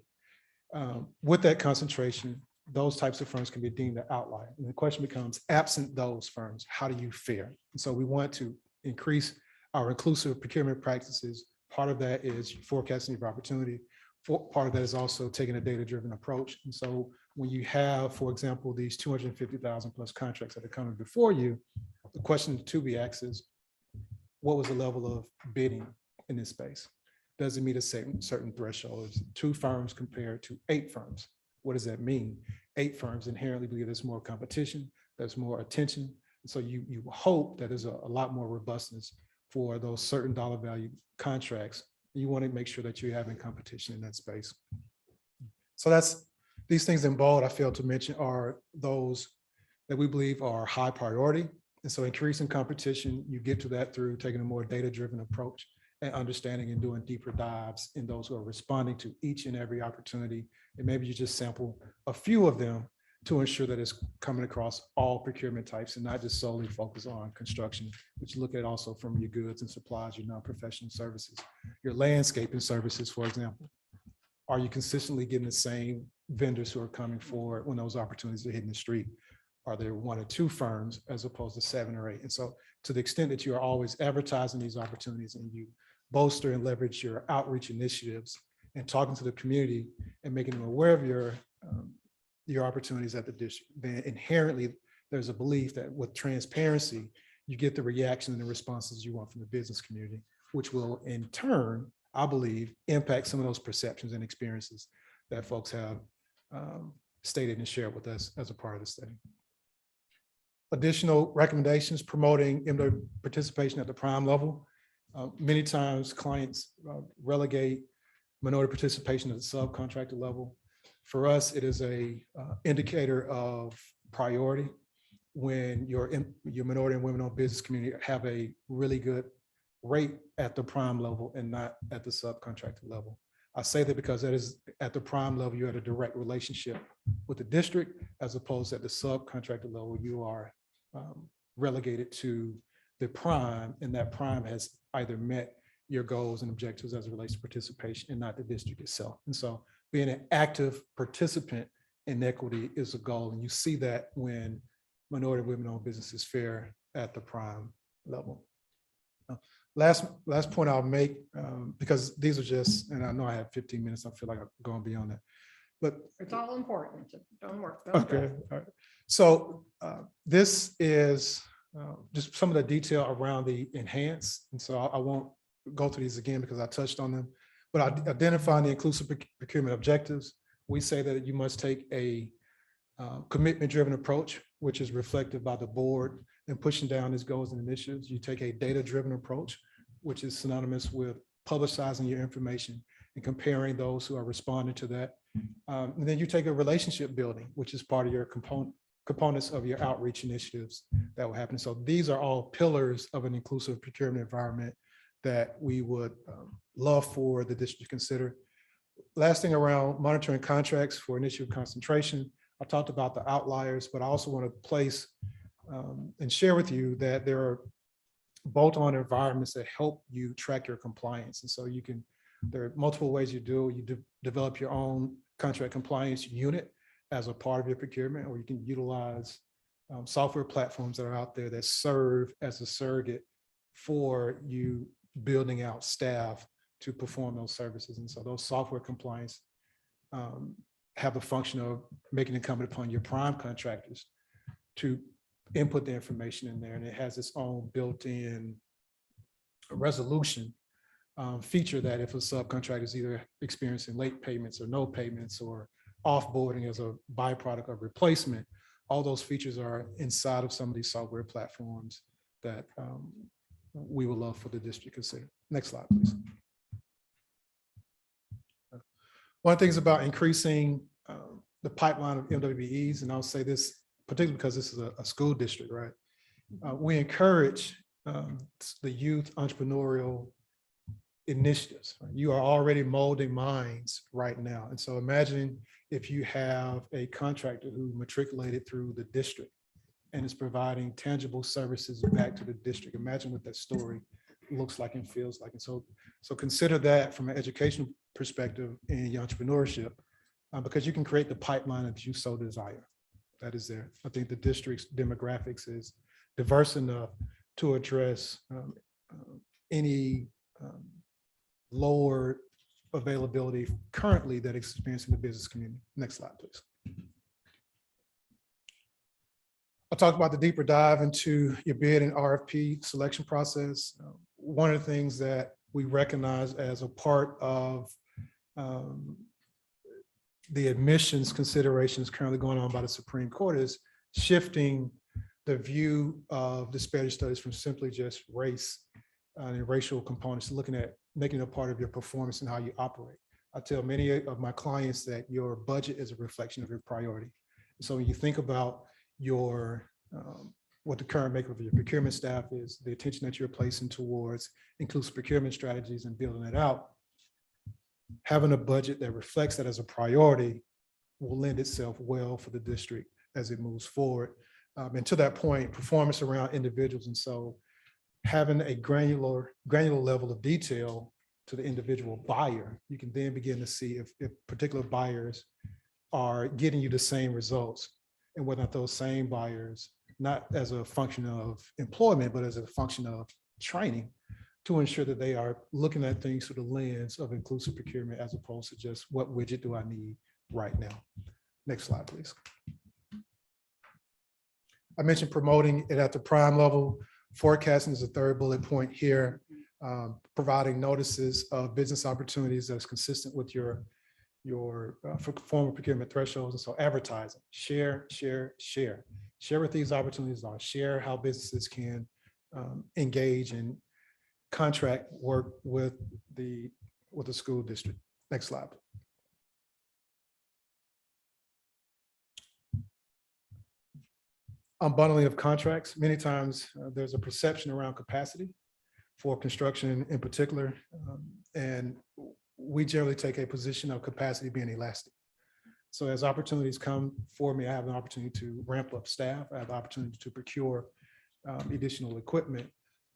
with that concentration, those types of firms can be deemed an outlier. And the question becomes, absent those firms, how do you fare? And so we want to increase our inclusive procurement practices. Part of that is forecasting of opportunity. Part of that is also taking a data-driven approach. And so when you have, for example, these 250,000 plus contracts that are coming before you, the question to be asked is, what was the level of bidding in this space? Does it meet a certain threshold? 2 firms compared to 8 firms. What does that mean? 8 firms inherently believe there's more competition, there's more attention. So you hope that there's a lot more robustness for those certain dollar value contracts. You want to make sure that you're having competition in that space. So that's these things in bold I failed to mention are those that we believe are high priority. And so increasing competition, you get to that through taking a more data-driven approach and understanding and doing deeper dives in those who are responding to each and every opportunity. And maybe you just sample a few of them to ensure that it's coming across all procurement types and not just solely focus on construction, but you look at it also from your goods and supplies, your non-professional services, your landscaping services, for example. Are you consistently getting the same vendors who are coming forward when those opportunities are hitting the street? Are there 1 or 2 firms as opposed to 7 or 8? And so to the extent that you are always advertising these opportunities and you bolster and leverage your outreach initiatives and talking to the community and making them aware of your opportunities at the district, then inherently there's a belief that with transparency, you get the reaction and the responses you want from the business community, which will in turn, I believe, impact some of those perceptions and experiences that folks have stated and shared with us as a part of the study. Additional recommendations: promoting MW participation at the prime level. Many times clients relegate minority participation at the subcontractor level. For us, it is a indicator of priority when your minority and women-owned business community have a really good rate at the prime level and not at the subcontractor level. I say that because that is at the prime level, you had a direct relationship with the district, as opposed to at the subcontractor level, you are relegated to the prime, and that prime has either met your goals and objectives as it relates to participation and not the district itself. And so being an active participant in equity is a goal. And you see that when minority women-owned businesses fare at the prime level. Last point I'll make, because these are just, and I know I have 15 minutes, I feel like I'm going beyond that, but It's all important. So don't work. okay. All right. So this is just some of the detail around the enhance. And so I won't go through these again because I touched on them, but identifying the inclusive procurement objectives, we say that you must take a commitment-driven approach, which is reflected by the board and pushing down its goals and initiatives. You take a data-driven approach, which is synonymous with publicizing your information and comparing those who are responding to that. And then you take a relationship building, which is part of your components of your outreach initiatives that will happen. So these are all pillars of an inclusive procurement environment that we would love for the district to consider. Last thing around monitoring contracts for initiative concentration, I talked about the outliers, but I also want to place and share with you that there are bolt-on environments that help you track your compliance. And so there are multiple ways you do it. You develop your own contract compliance unit as a part of your procurement, or you can utilize software platforms that are out there that serve as a surrogate for you building out staff to perform those services. And so those software compliance have a function of making it incumbent upon your prime contractors to input the information in there. And it has its own built-in resolution feature that if a subcontractor is either experiencing late payments or no payments or offboarding as a byproduct of replacement, all those features are inside of some of these software platforms that we would love for the district to consider. Next slide, please. One of the things about increasing the pipeline of MWBEs, and I'll say this particularly because this is a school district, right? We encourage the youth entrepreneurial initiatives. Right? You are already molding minds right now. And so imagine if you have a contractor who matriculated through the district and is providing tangible services back to the district. Imagine what that story looks like and feels like. And so consider that from an educational perspective in your entrepreneurship, because you can create the pipeline that you so desire. That is there. I think the district's demographics is diverse enough to address any lower availability currently that experiencing the business community. Next slide, please. I'll talk about the deeper dive into your bid and RFP selection process. One of the things that we recognize as a part of the admissions considerations currently going on by the Supreme Court is shifting the view of disparity studies from simply just race and racial components to looking at making it a part of your performance and how you operate. I tell many of my clients that your budget is a reflection of your priority. So when you think about your what the current makeup of your procurement staff is, the attention that you're placing towards inclusive procurement strategies and building it out, having a budget that reflects that as a priority will lend itself well for the district as it moves forward. And to that point, performance around individuals. And so having a granular level of detail to the individual buyer, you can then begin to see if particular buyers are getting you the same results and whether or not those same buyers, not as a function of employment, but as a function of training, to ensure that they are looking at things through the lens of inclusive procurement as opposed to just what widget do I need right now. Next slide, please. I mentioned promoting it at the prime level. Forecasting is the third bullet point here. Providing notices of business opportunities that's consistent with your formal procurement thresholds. And so advertising, share what these opportunities are, share how businesses can engage in contract work with the school district. Next slide. Unbundling of contracts. Many times there's a perception around capacity for construction in particular. And we generally take a position of capacity being elastic. So as opportunities come for me, I have an opportunity to ramp up staff. I have the opportunity to procure additional equipment.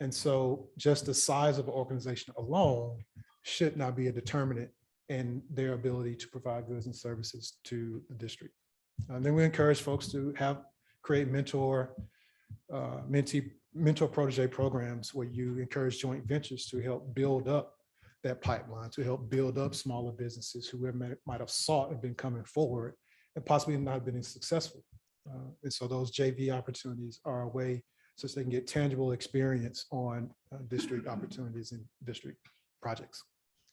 And so just the size of an organization alone should not be a determinant in their ability to provide goods and services to the district. And then we encourage folks to create mentor protege programs where you encourage joint ventures to help build up that pipeline, to help build up smaller businesses who might have sought and been coming forward and possibly not been as successful. And so those JV opportunities are a way so they can get tangible experience on district opportunities and district projects.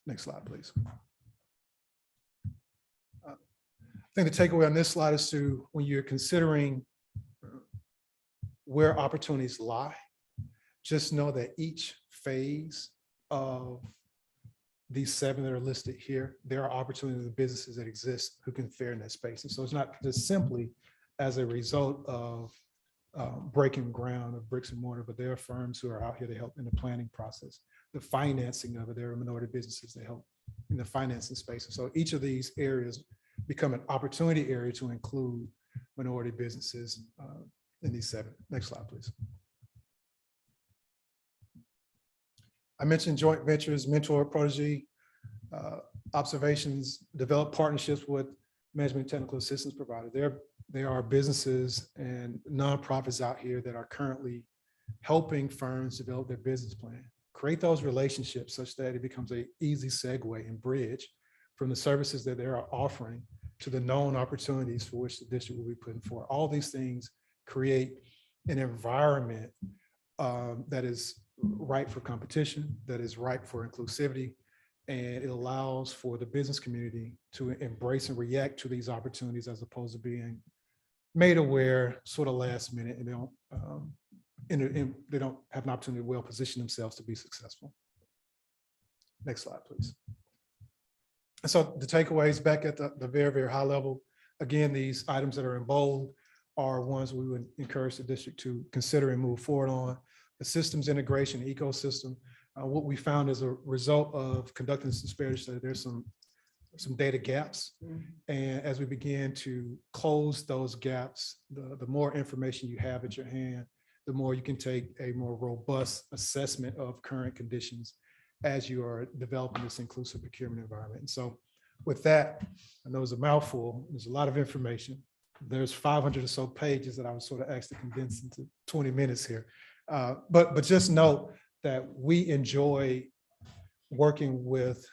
Next slide, please. I think the takeaway on this slide is to, when you're considering where opportunities lie, just know that each phase of these 7 that are listed here, there are opportunities of businesses that exist who can fare in that space. And so it's not just simply as a result of breaking ground of bricks and mortar, but there are firms who are out here to help in the planning process, the financing of it. There are minority businesses that help in the financing space. And so each of these areas become an opportunity area to include minority businesses in these 7. Next slide, please. I mentioned joint ventures, mentor, protege, observations, develop partnerships with management technical assistance providers. There are businesses and nonprofits out here that are currently helping firms develop their business plan. Create those relationships such that it becomes an easy segue and bridge from the services that they are offering to the known opportunities for which the district will be putting forward. All these things create an environment that is ripe for competition, that is ripe for inclusivity, and it allows for the business community to embrace and react to these opportunities as opposed to being made aware sort of last minute, and they don't have an opportunity to well position themselves to be successful. Next slide, please. And so the takeaways back at the very, very high level, again, these items that are in bold are ones we would encourage the district to consider and move forward on. The systems integration ecosystem, what we found as a result of conducting this disparity study, there's some data gaps. And as we begin to close those gaps, the more information you have at your hand, the more you can take a more robust assessment of current conditions as you are developing this inclusive procurement environment. And so with that, I know it's a mouthful, there's a lot of information. There's 500 or so pages that I was sort of asked to condense into 20 minutes here. But just note that we enjoy working with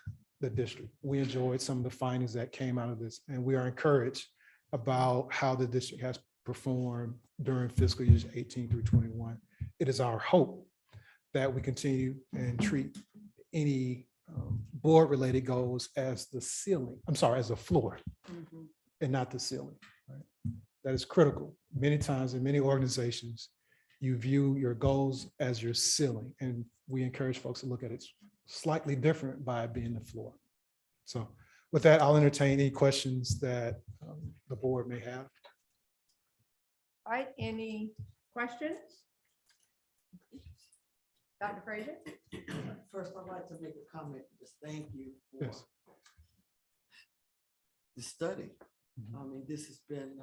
the district. We enjoyed some of the findings that came out of this, and we are encouraged about how the district has performed during fiscal years 18 through 21. It is our hope that we continue and treat any board-related goals as the ceiling, as the floor, and not the ceiling. Right? That is critical. Many times in many organizations, you view your goals as your ceiling, and we encourage folks to look at it slightly different by being the floor. So with that, I'll entertain any questions that the board may have. All right, any questions? Dr. Frazier? First, I'd like to make a comment, just thank you for Yes. the study. I mean, this has been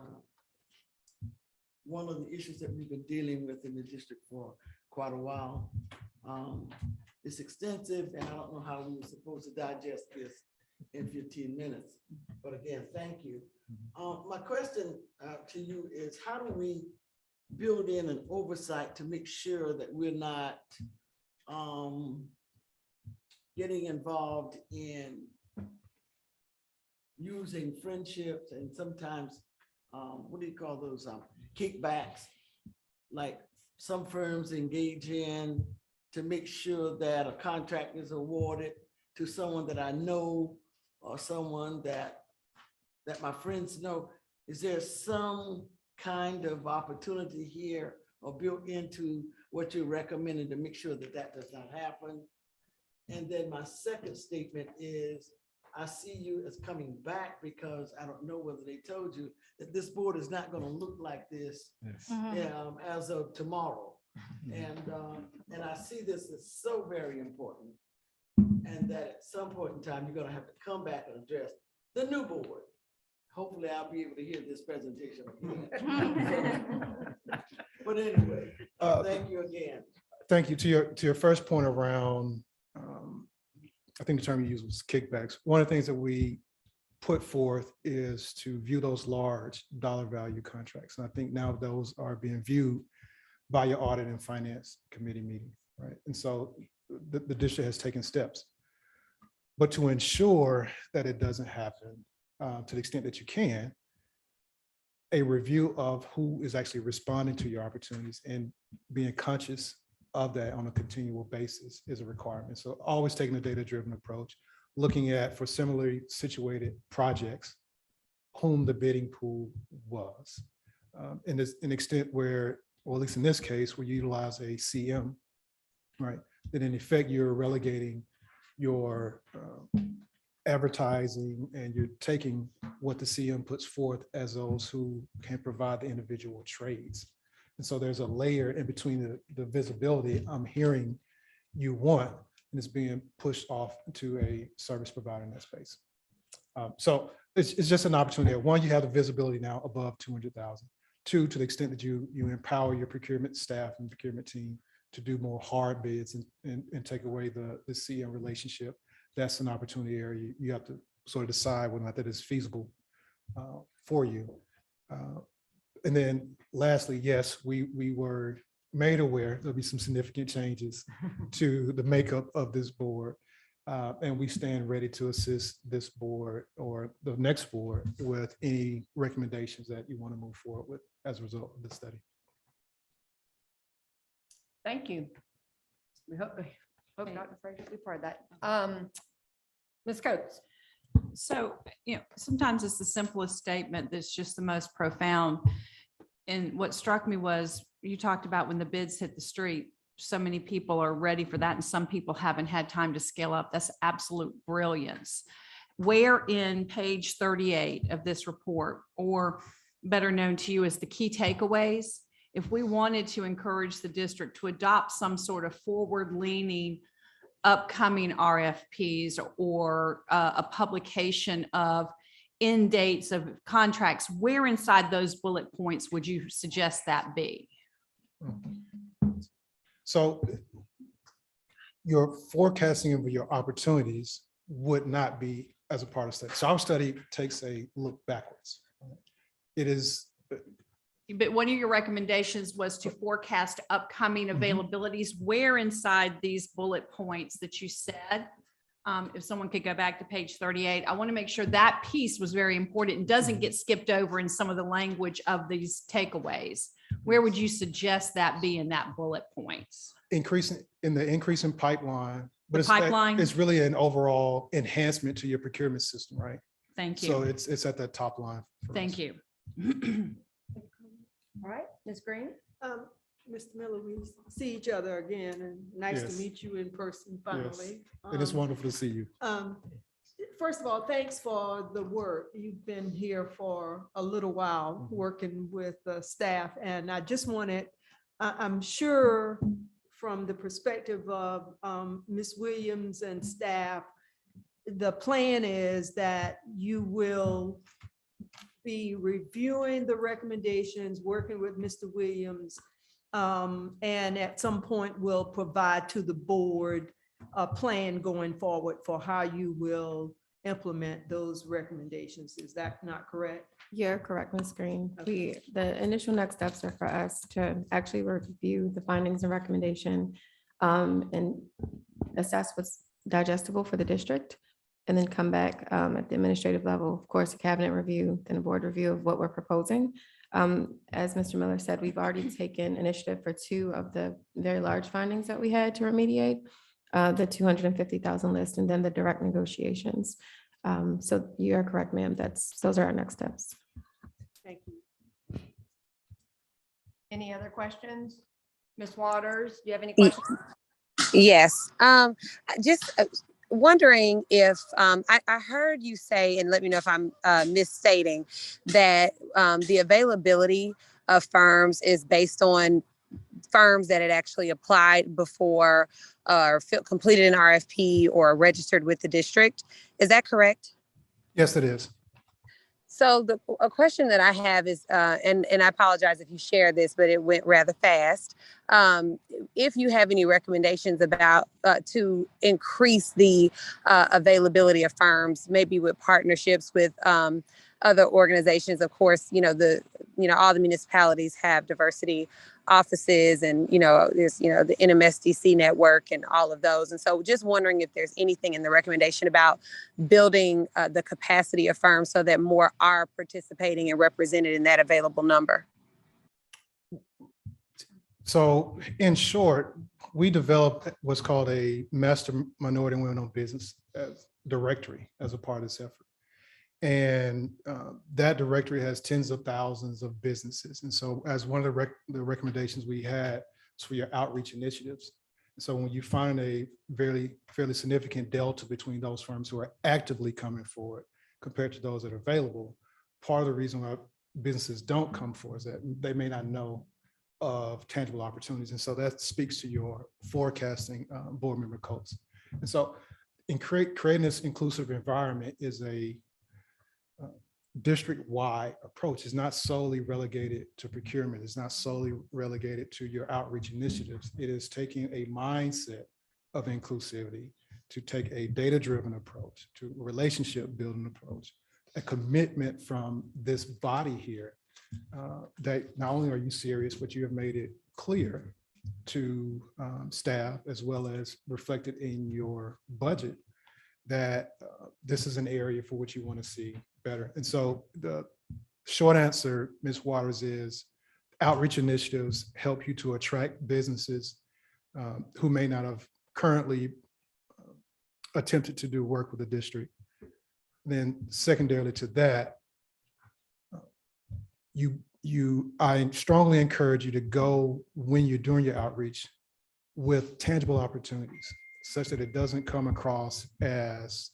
one of the issues that we've been dealing with in the district for quite a while. It's extensive, and I don't know how we were supposed to digest this in 15 minutes. But again, thank you. My question to you is, how do we build in an oversight to make sure that we're not getting involved in using friendships and sometimes, what do you call those, kickbacks, like some firms engage in to make sure that a contract is awarded to someone that I know or someone that my friends know. Is there some kind of opportunity here or built into what you're recommending to make sure that that does not happen? And then my second statement is, I see you as coming back because I don't know whether they told you that this board is not going to look like this as of tomorrow. And I see this as so very important, and that at some point in time, you're going to have to come back and address the new board. Hopefully I'll be able to hear this presentation again. But anyway, thank you again. Thank you. To your first point around, I think the term you used was kickbacks. One of the things that we put forth is to view those large dollar value contracts. And I think now those are being viewed by your audit and finance committee meeting, right? And so the district has taken steps. But to ensure that it doesn't happen, to the extent that you can, a review of who is actually responding to your opportunities and being conscious of that on a continual basis is a requirement. So always taking a data-driven approach, looking at, for similarly situated projects, whom the bidding pool was. And there's an extent where, or at least in this case, where you utilize a CM, right? Then in effect, you're relegating your advertising, and you're taking what the CM puts forth as those who can provide the individual trades. And so there's a layer in between the visibility I'm hearing you want, and it's being pushed off to a service provider in that space. So it's just an opportunity. One, you have the visibility now above 200,000. Two, to the extent that you empower your procurement staff and procurement team to do more hard bids and take away the CM relationship. That's an opportunity area. You have to sort of decide whether or not that is feasible for you. And then lastly, yes, we were made aware there'll be some significant changes to the makeup of this board. And we stand ready to assist this board or the next board with any recommendations that you want to move forward with as a result of this study. Thank you. We hope Dr. Fraser, we've heard that. Ms. Coates. So, sometimes it's the simplest statement that's just the most profound. And what struck me was you talked about when the bids hit the street, so many people are ready for that and some people haven't had time to scale up. That's absolute brilliance. Where in page 38 of this report, or better known to you as the key takeaways, if we wanted to encourage the district to adopt some sort of forward-leaning upcoming RFPs or a publication of end dates of contracts, where inside those bullet points would you suggest that be? So your forecasting of your opportunities would not be as a part of study. So our study takes a look backwards. It is. But one of your recommendations was to forecast upcoming availabilities. Where inside these bullet points that you said, if someone could go back to page 38, I want to make sure that piece was very important and doesn't get skipped over in some of the language of these takeaways. Where would you suggest that be in that bullet points? Increasing pipeline, but Pipeline. it's really an overall enhancement to your procurement system, right? Thank So you. it's at that top line. for Thank us. you. All right, Ms. Green. Mr. Miller, we see each other again, and nice to Yes. meet you in person finally. And it's wonderful to see you. First of all, thanks for the work. You've been here for a little while, working with the staff, and I just wanted, I'm sure from the perspective of Ms. Williams and staff, the plan is that you will be reviewing the recommendations, working with Mr. Williams, and at some point will provide to the board a plan going forward for how you will implement those recommendations. Is that not correct? You're correct, Ms. Green. The initial next steps are for us to actually review the findings and recommendation and assess what's digestible for the district, and then come back at the administrative level, of course, a cabinet review, then a board review of what we're proposing. As Mr. Miller said, we've already taken initiative for 2 of the very large findings that we had to remediate, the 250,000 list and then the direct negotiations. So you are correct, ma'am. Those are our next steps. Thank you. Any other questions? Ms. Waters, do you have any questions? Yes, just wondering if, I heard you say, and let me know if I'm misstating, that the availability of firms is based on firms that had actually applied before or completed an RFP or registered with the district. Is that correct? Yes, it is. So a question that I have is, and I apologize if you share this, but it went rather fast. If you have any recommendations about to increase the availability of firms, maybe with partnerships with other organizations. Of course, all the municipalities have diversity offices, and there's the NMSDC network and all of those. And so just wondering if there's anything in the recommendation about building the capacity of firms so that more are participating and represented in that available number. So in short, we developed what's called a master minority and women-owned business directory as a part of this effort. And that directory has tens of thousands of businesses. And so as one of the recommendations we had was for your outreach initiatives. So when you find a fairly significant delta between those firms who are actively coming forward compared to those that are available, part of the reason why businesses don't come forward is that they may not know of tangible opportunities. And so that speaks to your forecasting board member codes. And so in creating this inclusive environment is a district-wide approach. It's not solely relegated to procurement. It's not solely relegated to your outreach initiatives. It is taking a mindset of inclusivity, to take a data-driven approach, to a relationship-building approach, a commitment from this body here that not only are you serious, but you have made it clear to staff as well as reflected in your budget that this is an area for which you want to see better. And so the short answer, Ms. Waters, is outreach initiatives help you to attract businesses who may not have currently attempted to do work with the district. Then secondarily to that, I strongly encourage you to go when you're doing your outreach with tangible opportunities, such that it doesn't come across as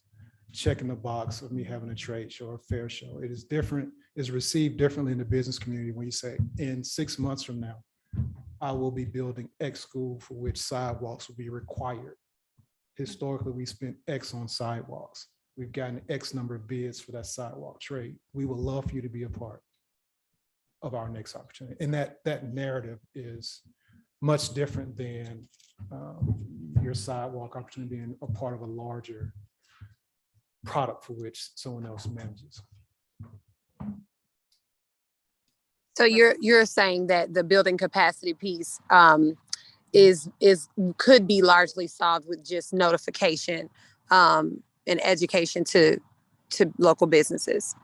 checking the box of me having a trade show or a fair show. It is different, is received differently in the business community when you say, in 6 months from now, I will be building X school for which sidewalks will be required. Historically, we spent X on sidewalks. We've gotten X number of bids for that sidewalk trade. We would love for you to be a part of our next opportunity. And that narrative is much different than your sidewalk opportunity being a part of a larger product for which someone else manages. So you're saying that the building capacity piece could be largely solved with just notification and education to local businesses.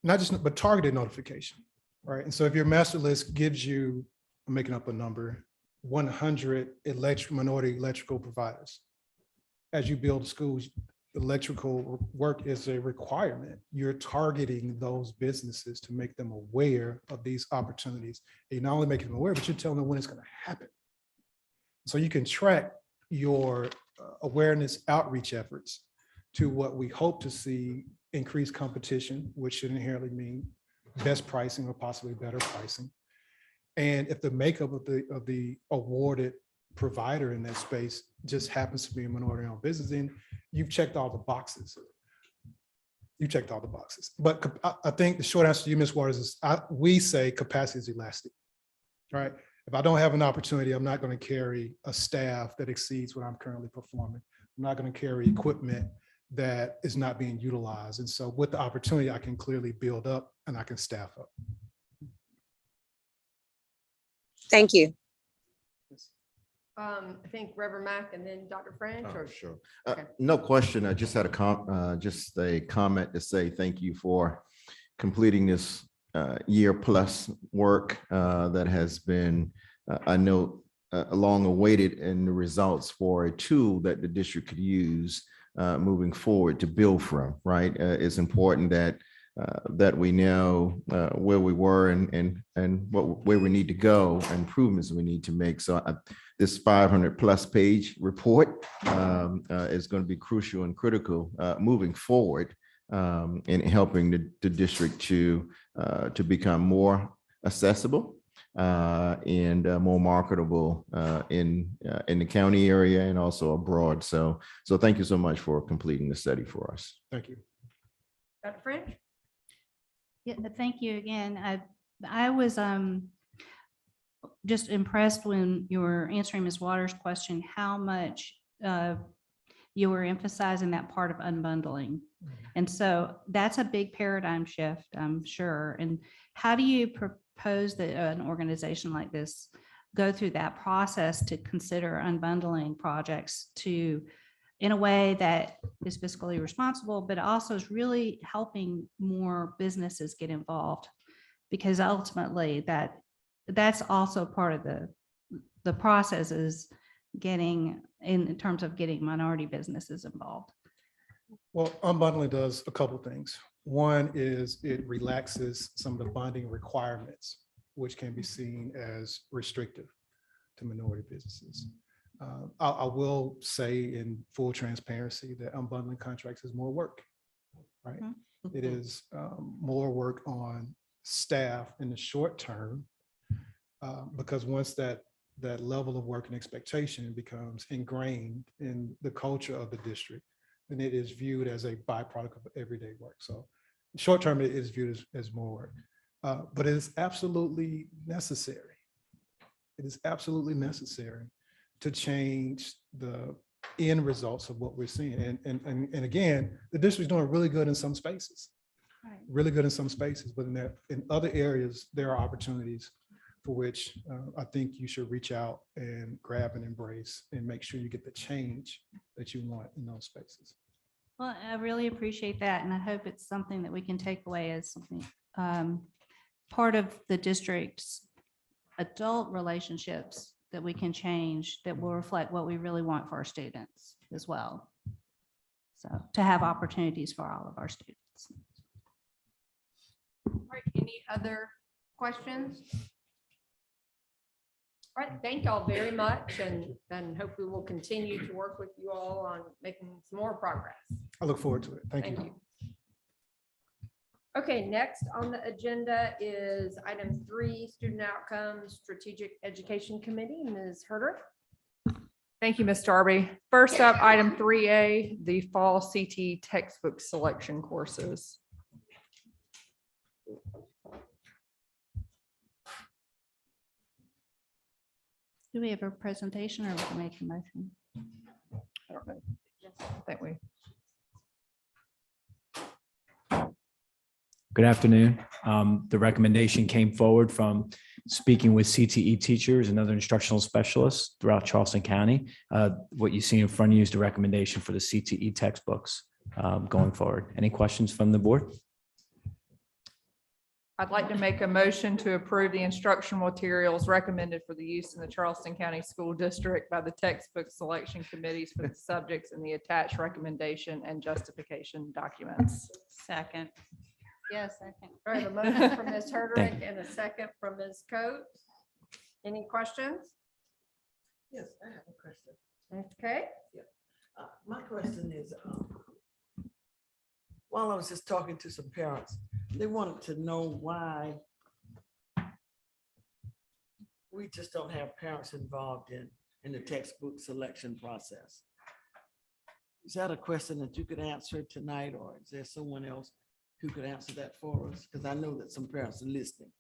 Not just, but targeted notification, right? And so if your master list gives you, I'm making up a number, 100 minority electrical providers, as you build schools, electrical work is a requirement. You're targeting those businesses to make them aware of these opportunities. You're not only making them aware, but you're telling them when it's going to happen. So you can track your awareness outreach efforts to what we hope to see: increased competition, which should inherently mean best pricing or possibly better pricing. And if the makeup of the awarded provider in that space just happens to be a minority-owned business, then you've checked all the boxes. You checked all the boxes. But I think the short answer to you, Ms. Waters, is we say capacity is elastic, right? If I don't have an opportunity, I'm not going to carry a staff that exceeds what I'm currently performing. I'm not going to carry equipment that is not being utilized. And so with the opportunity, I can clearly build up and I can staff up. Thank you. I think Reverend Mack and then Dr. French, or Sure. Okay. No question. I just had a comment to say thank you for completing this year plus work that has been, I know, long awaited, in the results for a tool that the district could use moving forward to build from, right? It's important that we know where we were and where we need to go, improvements we need to make. So this 500+ page report is going to be crucial and critical moving forward in helping the district to become more accessible and more marketable in the county area and also abroad. So thank you so much for completing the study for us. Thank you. Dr. French? Yeah, thank you again. I was just impressed when you were answering Ms. Waters' question, how much you were emphasizing that part of unbundling. And so that's a big paradigm shift, I'm sure. And how do you propose that an organization like this go through that process to consider unbundling projects in a way that is fiscally responsible, but also is really helping more businesses get involved? Because ultimately that's also part of the process, is getting in terms of getting minority businesses involved. Well, unbundling does a couple of things. One is it relaxes some of the bonding requirements, which can be seen as restrictive to minority businesses. I will say in full transparency that unbundling contracts is more work, right? Mm-hmm. It is more work on staff in the short term, because once that level of work and expectation becomes ingrained in the culture of the district, then it is viewed as a byproduct of everyday work. So Short-term it is viewed as more work, but it is absolutely necessary. It is absolutely necessary to change the end results of what we're seeing. And again, the district's doing really good in some spaces. Right. Really good in some spaces, but in other areas, there are opportunities for which I think you should reach out and grab and embrace and make sure you get the change that you want in those spaces. Well, I really appreciate that, and I hope it's something that we can take away as something, part of the district's adult relationships that we can change, that will reflect what we really want for our students as well. So to have opportunities for all of our students. All right, any other questions? All right, thank y'all very much, and hopefully we'll continue to work with you all on making some more progress. I look forward to it. Thank you. Okay, next on the agenda is item 3, Student Outcomes Strategic Education Committee. Ms. Herder. Thank you, Ms. Darby. First up, item 3A, the fall CT textbook selection courses. Do we have a presentation or we can make a motion? I don't know. I think we. Good afternoon. The recommendation came forward from speaking with CTE teachers and other instructional specialists throughout Charleston County. What you see in front of you is the recommendation for the CTE textbooks going forward. Any questions from the board? I'd like to make a motion to approve the instructional materials recommended for the use in the Charleston County School District by the textbook selection committees for the subjects in the attached recommendation and justification documents. Second. Yes, second. All right, a motion from Ms. Thank Herderick you. and a second from Ms. Coates. Any questions? Yes, I have a question. Okay. My question is, while I was just talking to some parents, they wanted to know why we just don't have parents involved in the textbook selection process. Is that a question that you could answer tonight, or is there someone else who could answer that for us? Because I know that some parents are listening.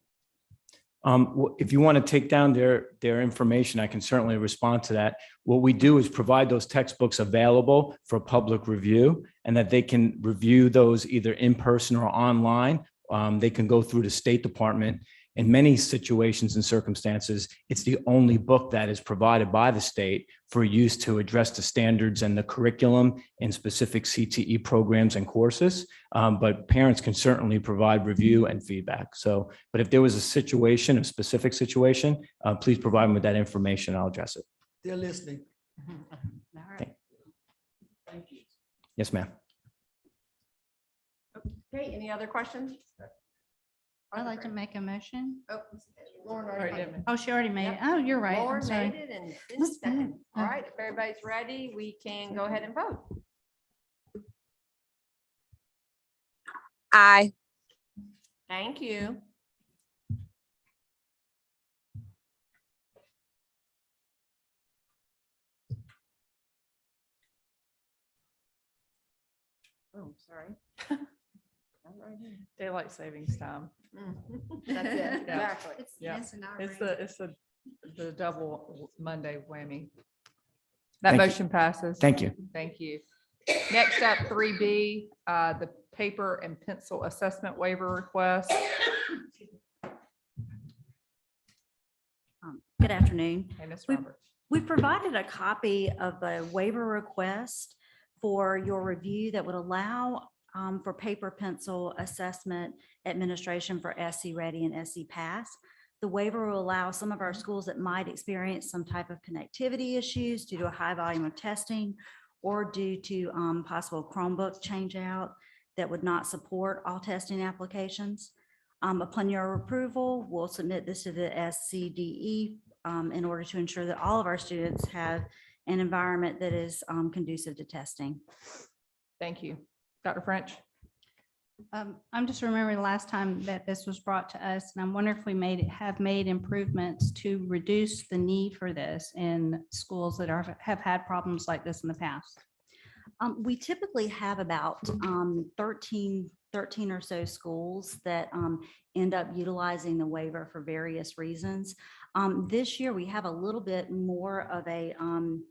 If you want to take down their information, I can certainly respond to that. What we do is provide those textbooks available for public review, and that they can review those either in person or online. They can go through the State Department. In many situations and circumstances, it's the only book that is provided by the state for use to address the standards and the curriculum in specific CTE programs and courses. But parents can certainly provide review and feedback. So, but if there was a situation, a specific situation, please provide them with that information. I'll address it. They're listening. All right. Thank you. Yes, ma'am. Okay, any other questions? I'd like to make a motion. Oh, Lauren Already already did. did. Oh, she already made it. Yep. Oh, you're right. I'm Lauren sorry. made it and Vince seconded. All right, if everybody's ready, we can go ahead and vote. Aye. Thank you. Oh, sorry. I'm right here. Daylight savings time. That's it, exactly. Yeah. yes and It's the double Monday whammy. That Thank you. motion passes. Thank you. Thank you. Next up, 3B, the paper and pencil assessment waiver request. Good afternoon. Hey, Ms. We- Roberts. We provided a copy of the waiver request for your review that would allow for paper pencil assessment administration for SC Ready and SC Pass. The waiver will allow some of our schools that might experience some type of connectivity issues due to a high volume of testing or due to possible Chromebook change out that would not support all testing applications. Upon your approval, we'll submit this to the SCDE in order to ensure that all of our students have an environment that is conducive to testing. Thank you. Dr. French? I'm just remembering the last time that this was brought to us, and I'm wondering if we have made improvements to reduce the need for this in schools that have had problems like this in the past. We typically have about 13 13 or so schools that end up utilizing the waiver for various reasons. This year, we have a little bit more of an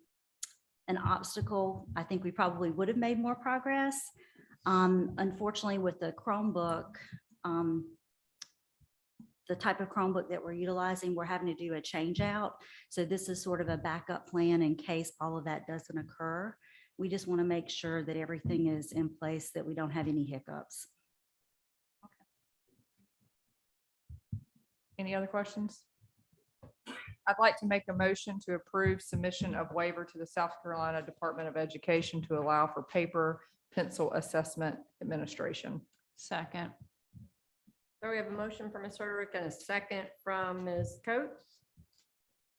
obstacle. I think we probably would have made more progress. Unfortunately, with the Chromebook, the type of Chromebook that we're utilizing, we're having to do a change out. So this is sort of a backup plan in case all of that doesn't occur. We just want to make sure that everything is in place, that we don't have any hiccups. Any other questions? I'd like to make a motion to approve submission of waiver to the South Carolina Department of Education to allow for paper pencil assessment administration. Second. So we have a motion from Ms. Hardwick and a second from Ms. Coates.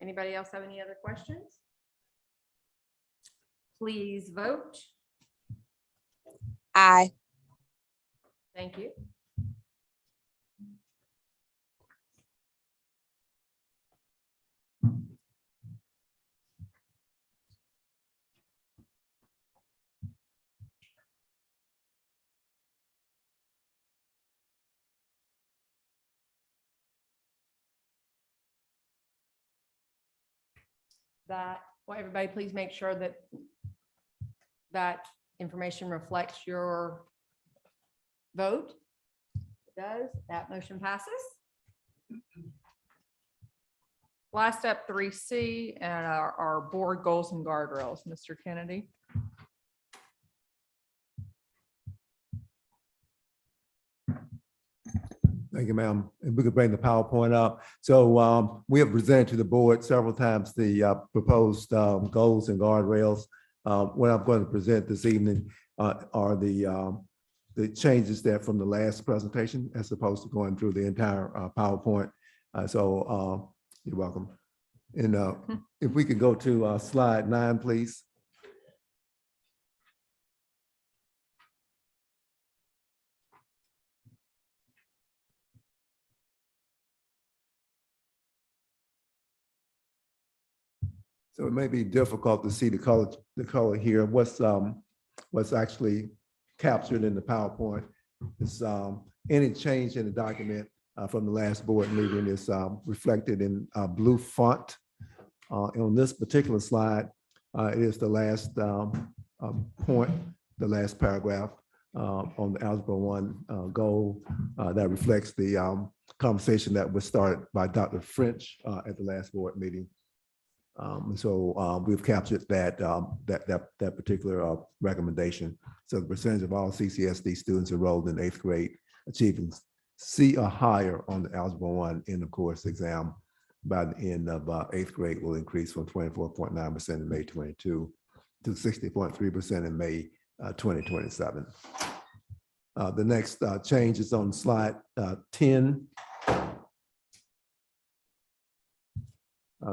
Anybody else have any other questions? Please vote. Aye. Thank you. That, well, everybody, please make sure that that information reflects your vote. It does. That motion passes. Last step 3C and our board goals and guardrails. Mr. Kennedy. Thank you, ma'am. If we could bring the PowerPoint up. So we have presented to the board several times the proposed goals and guardrails. What I'm going to present this evening are the changes that from the last presentation as opposed to going through the entire PowerPoint. So you're welcome. And if we could go to slide 9, please. So it may be difficult to see the color here. What's actually captured in the PowerPoint is any change in the document from the last board meeting is reflected in blue font. On this particular slide, it is the last point, the last paragraph on the Algebra 1 goal that reflects the conversation that was started by Dr. French at the last board meeting. So we've captured that particular recommendation. So the percentage of all CCSD students enrolled in 8th grade achieving C or higher on the Algebra 1 in the course exam by the end of 8th grade will increase from 24.9% in May 22 to 60.3% in May 2027. The next change is on slide 10.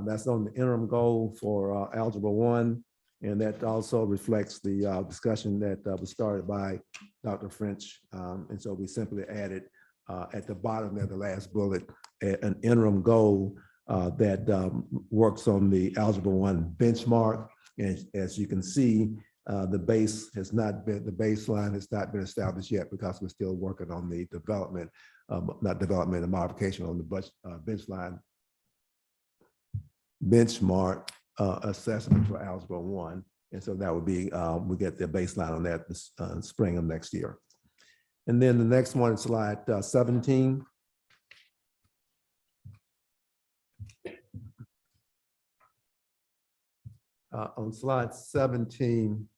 That's on the interim goal for Algebra 1, and that also reflects the discussion that was started by Dr. French. And so we simply added at the bottom of the last bullet an interim goal that works on the Algebra 1 benchmark. And as you can see, the baseline has not been established yet because we're still working on the development, the modification on the benchmark assessment for Algebra 1. And so that would be, we get the baseline on that this spring of next year. And then the next one is slide 17. On slide 17,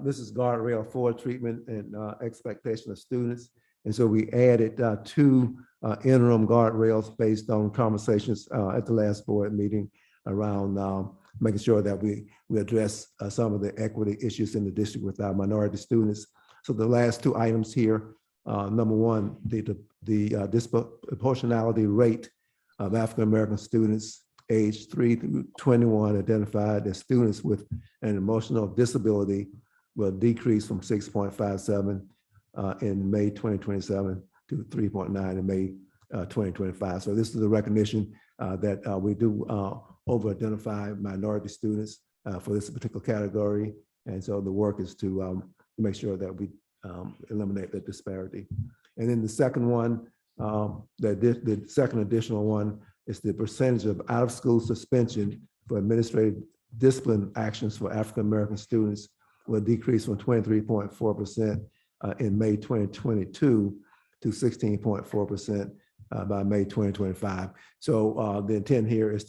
this is guardrail 4 treatment and expectation of students. And so we added 2 interim guardrails based on conversations at the last board meeting around making sure that we address some of the equity issues in the district with our minority students. So the last 2 items here, number 1, the disproportionality rate of African-American students aged 3 through 21 identified as students with an emotional disability will decrease from 6.57 in May 2027 to 3.9 in May 2025. So this is a recognition that we do over-identify minority students for this particular category. And so the work is to make sure that we eliminate that disparity. And then the second one, the second additional one is the percentage of out-of-school suspension for administrative discipline actions for African-American students will decrease from 23.4% in May 2022 to 16.4% by May 2025. So the intent here is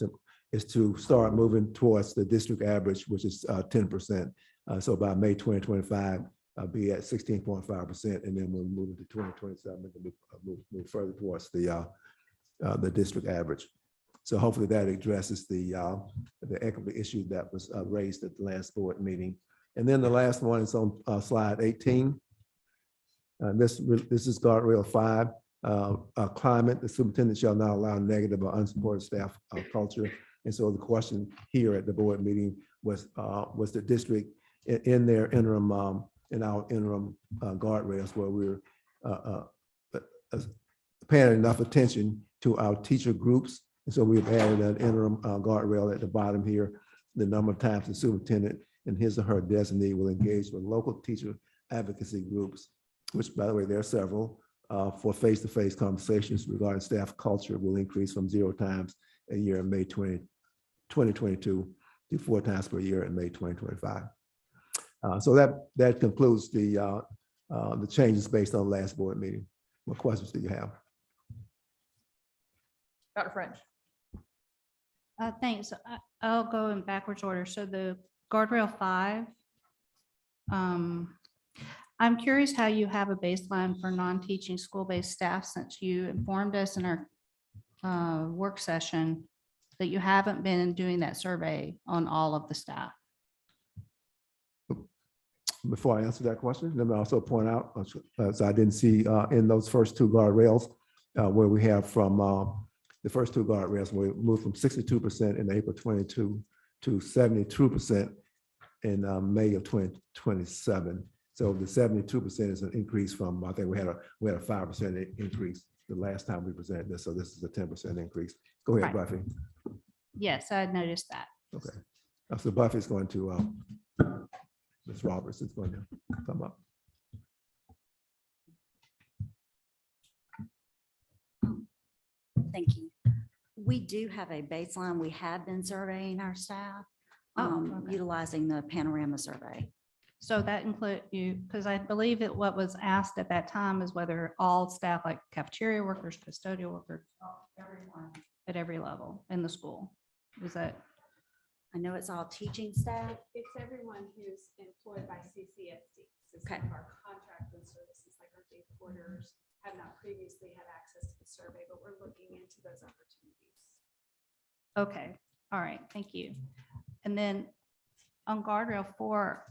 to start moving towards the district average, which is 10%. So by May 2025, be at 16.5%, and then we'll move into 2027 and move further towards the district average. So hopefully that addresses the equity issue that was raised at the last board meeting. And then the last one is on slide 18. This is guardrail 5. Climate, the superintendent shall not allow negative or unsupported staff culture. And so the question here at the board meeting was the district in their interim, in our interim guardrails, where we're paying enough attention to our teacher groups. And so we've added an interim guardrail at the bottom here, the number of times the superintendent and his or her designee will engage with local teacher advocacy groups, which, by the way, there are several, for face-to-face conversations regarding staff culture will increase from 0 times a year in May 2022 to 4 times per year in May 2025. So that concludes the changes based on last board meeting. What questions do you have? Dr. French. Thanks. I'll go in backwards order. So the guardrail 5, I'm curious how you have a baseline for non-teaching school-based staff, since you informed us in our work session that you haven't been doing that survey on all of the staff. Before I answer that question, let me also point out, so I didn't see in those first 2 guardrails where we have from the first 2 guardrails, we moved from 62% in April 22 to 72% in May of 2027. So the 72% is an increase from, I think we had a 5% increase the last time we presented this. So this is a 10% increase. Go ahead, Right. Buffy. Yes, I noticed that. Okay. So Buffy's going to, Ms. Roberts is going to come up. Thank you. We do have a baseline. We have been surveying our staff, Okay. utilizing the panorama survey. So that include you, because I believe that what was asked at that time is whether all staff, like cafeteria workers, custodial workers, everyone at every level in the school. Is that? I know it's all teaching staff. It's everyone who's employed by CCSD. So Okay. some of our contracted services, like our day porters, have not previously had access to the survey, but we're looking into those opportunities. Okay, all right, thank you. And then on guardrail 4,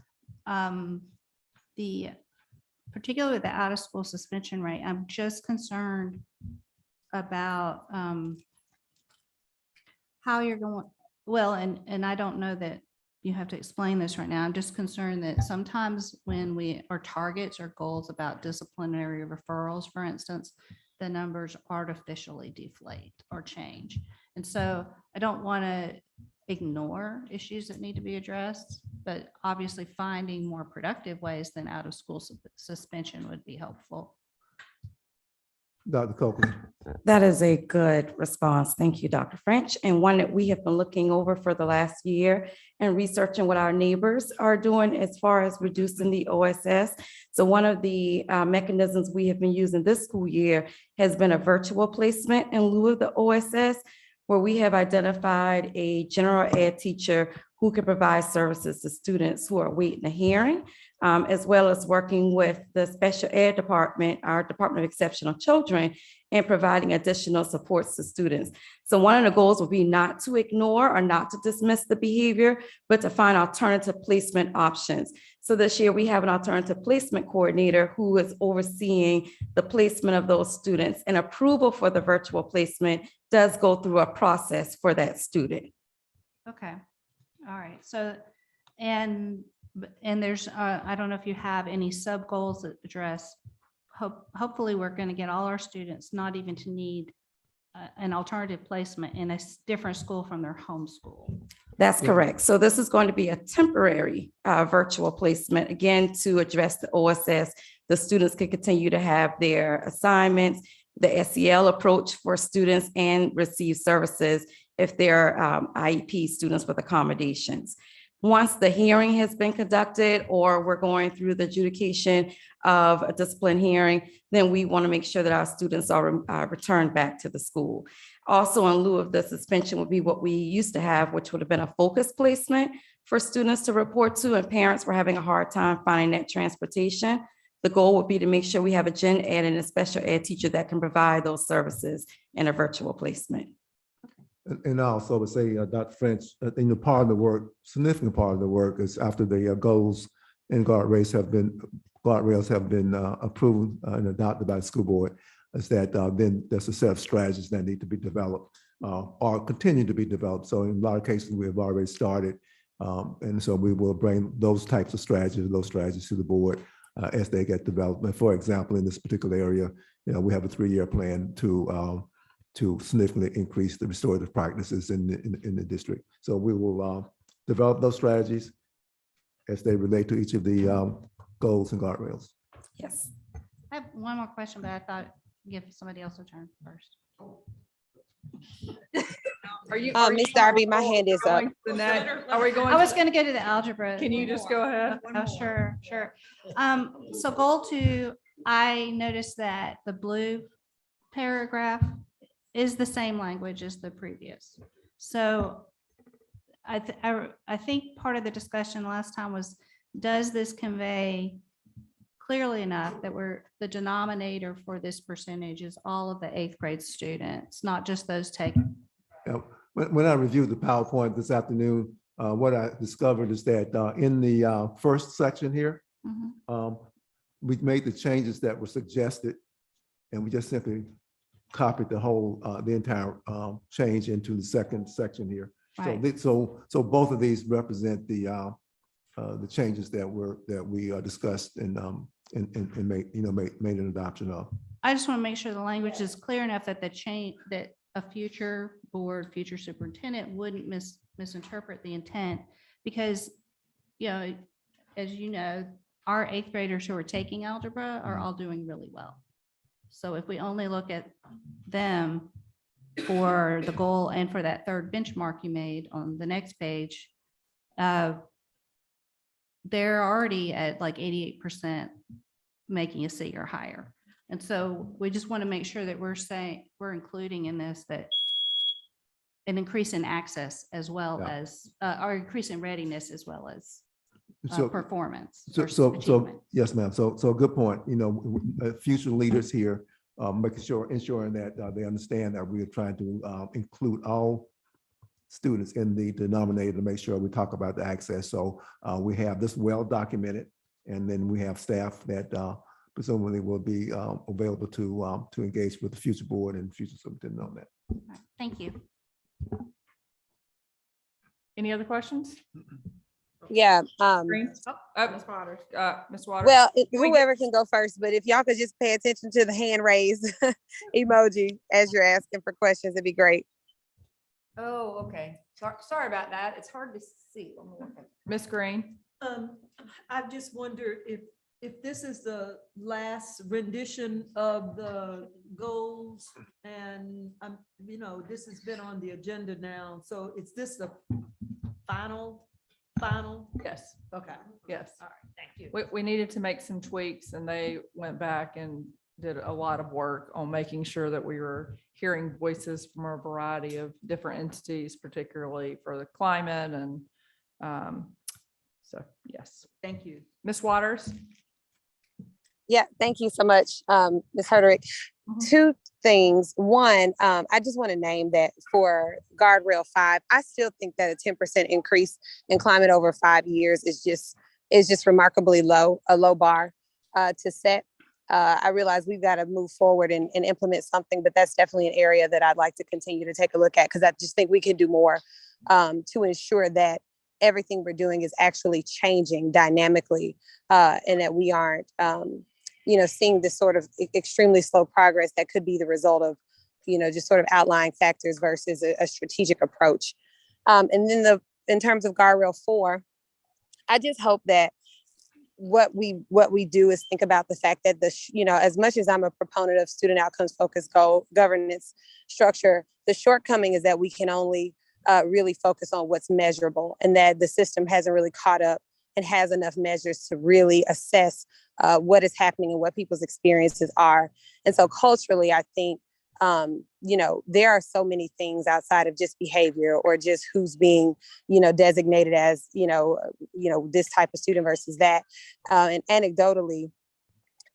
particularly the out of school suspension rate, I'm just concerned about how you're going, well, and I don't know that you have to explain this right now. I'm just concerned that sometimes when our targets or goals about disciplinary referrals, for instance, the numbers artificially deflate or change. And so I don't want to ignore issues that need to be addressed, but obviously finding more productive ways than out of school suspension would be helpful. Dr. Copeland. That is a good response. Thank you, Dr. French. And one that we have been looking over for the last year and researching what our neighbors are doing as far as reducing the OSS. So one of the mechanisms we have been using this school year has been a virtual placement in lieu of the OSS, where we have identified a general ed teacher who can provide services to students who are awaiting a hearing, as well as working with the special ed department, our Department of Exceptional Children, and providing additional supports to students. So one of the goals will be not to ignore or not to dismiss the behavior, but to find alternative placement options. So this year we have an alternative placement coordinator who is overseeing the placement of those students, and approval for the virtual placement does go through a process for that student. Okay, all right. So, and there's, I don't know if you have any sub goals that address, hopefully we're going to get all our students not even to need an alternative placement in a different school from their home school. That's correct. So this is going to be a temporary virtual placement, again, to address the OSS. The students can continue to have their assignments, the SEL approach for students, and receive services if they're IEP students with accommodations. Once the hearing has been conducted or we're going through the adjudication of a discipline hearing, then we want to make sure that our students are returned back to the school. Also, in lieu of the suspension would be what we used to have, which would have been a focus placement for students to report to, and parents were having a hard time finding that transportation. The goal would be to make sure we have a gen ed and a special ed teacher that can provide those services in a virtual placement. And I also would say, Dr. French, part of the work, significant part of the work is after the goals and guardrails have been approved and adopted by the school board, is that then there's a set of strategies that need to be developed or continue to be developed. So in a lot of cases, we have already started. And so we will bring those types of strategies to the board as they get developed. And for example, in this particular area, we have a 3-year plan to significantly increase the restorative practices in the district. So we will develop those strategies as they relate to each of the goals and guardrails. Yes. I have one more question, but I thought give somebody else a turn first. Are you? Ms. Darby, my hand is up. Are we going? I was going to go to the algebra. Can you just go ahead? Oh, sure. So goal 2, I noticed that the blue paragraph is the same language as the previous. So I think part of the discussion last time was, does this convey clearly enough that the denominator for this percentage is all of the 8th grade students, not just those taken? When I reviewed the PowerPoint this afternoon, what I discovered is that in the first section here, we made the changes that were suggested, and we just simply copied the entire change into the second section here. Right. So both of these represent the changes that we discussed and made an adoption of. I just want to make sure the language is clear enough that the change, that a future board, future superintendent wouldn't misinterpret the intent, because, as you know, our 8th graders who are taking algebra are all doing really well. So if we only look at them for the goal and for that third benchmark you made on the next page, they're already at like 88% making a C or higher. And so we just want to make sure that we're including in this that an increase in access as well as, or increase in readiness as well as performance. So yes, ma'am. So good point. Future leaders here, ensuring that they understand that we are trying to include all students in the denominator to make sure we talk about the access. So we have this well documented, and then we have staff that presumably will be available to engage with the future board and future superintendent on that. Thank you. Any other questions? Yeah. Ms. Waters. Ms. Waters. Well, whoever can go first, but if y'all could just pay attention to the hand raised emoji as you're asking for questions, it'd be great. Oh, okay. Sorry about that. It's hard to see. Ms. Green. I just wonder if this is the last rendition of the goals, and this has been on the agenda now. So is this the final? Yes. Okay. Yes. All right. Thank you. We needed to make some tweaks, and they went back and did a lot of work on making sure that we were hearing voices from a variety of different entities, particularly for the climate. And so, yes. Thank you. Ms. Waters. Yeah, thank you so much, Ms. Herderick. Two things. One, I just want to name that for guardrail 5, I still think that a 10% increase in climate over 5 years is just remarkably low, a low bar to set. I realize we've got to move forward and implement something, but that's definitely an area that I'd like to continue to take a look at, because I just think we can do more to ensure that everything we're doing is actually changing dynamically, and that we aren't seeing this sort of extremely slow progress that could be the result of just sort of outlying factors versus a strategic approach. And then in terms of guardrail 4, I just hope that what we do is think about the fact that as much as I'm a proponent of student outcomes focused goal governance structure, the shortcoming is that we can only really focus on what's measurable, and that the system hasn't really caught up and has enough measures to really assess what is happening and what people's experiences are. And so culturally, I think, there are so many things outside of just behavior or just who's being, designated as, this type of student versus that. And anecdotally,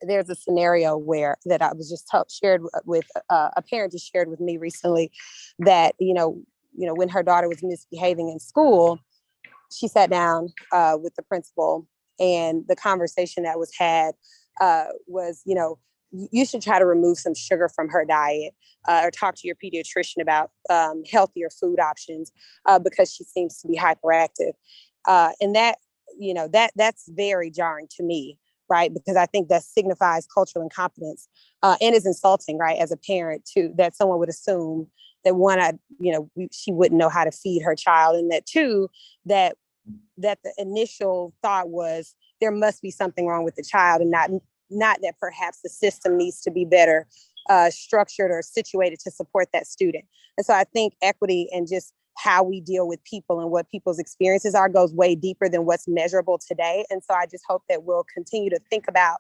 there's a scenario that I was just shared with a parent just shared with me recently that, when her daughter was misbehaving in school, she sat down with the principal, and the conversation that was had was, you should try to remove some sugar from her diet, or talk to your pediatrician about healthier food options because she seems to be hyperactive. And that, that's very jarring to me, right? Because I think that signifies cultural incompetence and is insulting, right? As a parent that someone would assume that one, she wouldn't know how to feed her child. And that two, that the initial thought was there must be something wrong with the child, and not that perhaps the system needs to be better structured or situated to support that student. And so I think equity and just how we deal with people and what people's experiences are goes way deeper than what's measurable today. And so I just hope that we'll continue to think about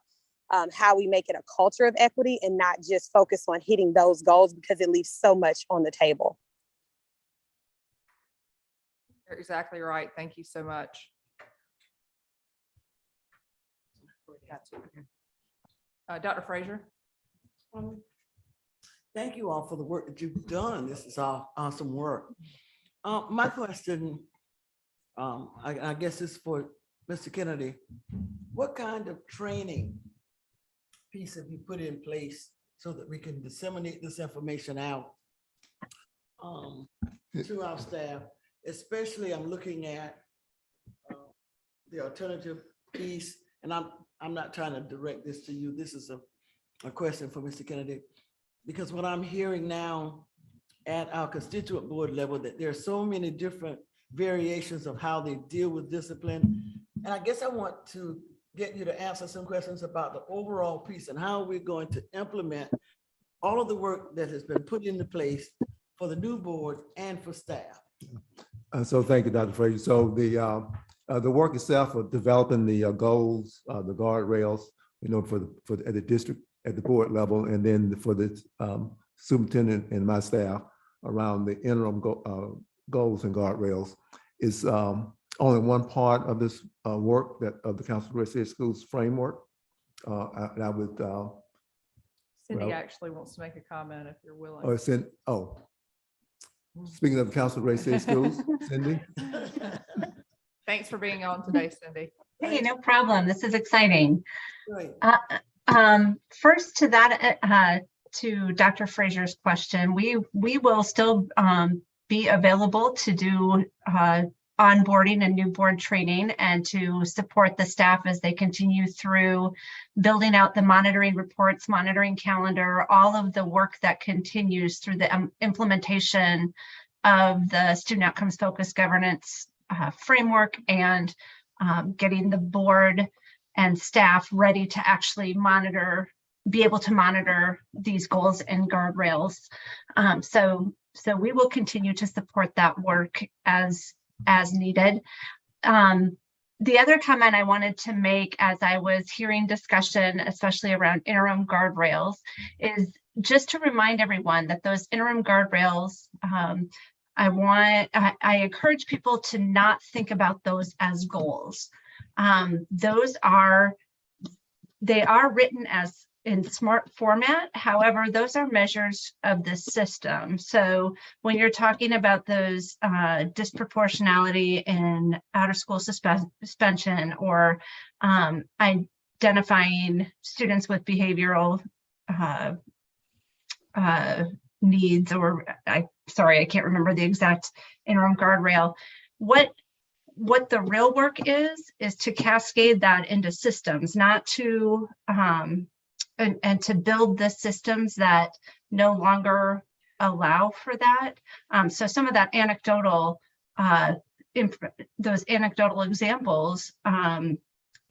how we make it a culture of equity and not just focus on hitting those goals, because it leaves so much on the table. You're exactly right. Thank you so much. Dr. Frazier. Thank you all for the work that you've done. This is all awesome work. My question, I guess is for Mr. Kennedy. What kind of training piece have you put in place so that we can disseminate this information out to our staff? Especially, I'm looking at the alternative piece, and I'm not trying to direct this to you. This is a question for Mr. Kennedy, because what I'm hearing now at our constituent board level, that there are so many different variations of how they deal with discipline. And I guess I want to get you to answer some questions about the overall piece and how we're going to implement all of the work that has been put into place for the new board and for staff. So thank you, Dr. Frazier. So the work itself of developing the goals, the guardrails, at the district, at the board level, and then for the superintendent and my staff around the interim goals and guardrails is only one part of this work of the Council of Great City Schools framework. I would. Cindy actually wants to make a comment if you're willing. Speaking of the Council of Great City Schools, Cindy. Thanks for being on today, Cindy. Hey, no problem. This is exciting. Right. First to that, to Dr. Frazier's question, we will still be available to do onboarding and new board training and to support the staff as they continue through building out the monitoring reports, monitoring calendar, all of the work that continues through the implementation of the student outcomes focused governance framework, and getting the board and staff ready to actually be able to monitor these goals and guardrails. So we will continue to support that work as needed. The other comment I wanted to make as I was hearing discussion, especially around interim guardrails, is just to remind everyone that those interim guardrails, I encourage people to not think about those as goals. They are written as in SMART format. However, those are measures of the system. So when you're talking about those disproportionality in out of school suspension or identifying students with behavioral needs, or I can't remember the exact interim guardrail. What the real work is to cascade that into systems, not to and to build the systems that no longer allow for that. So some of that anecdotal, those anecdotal examples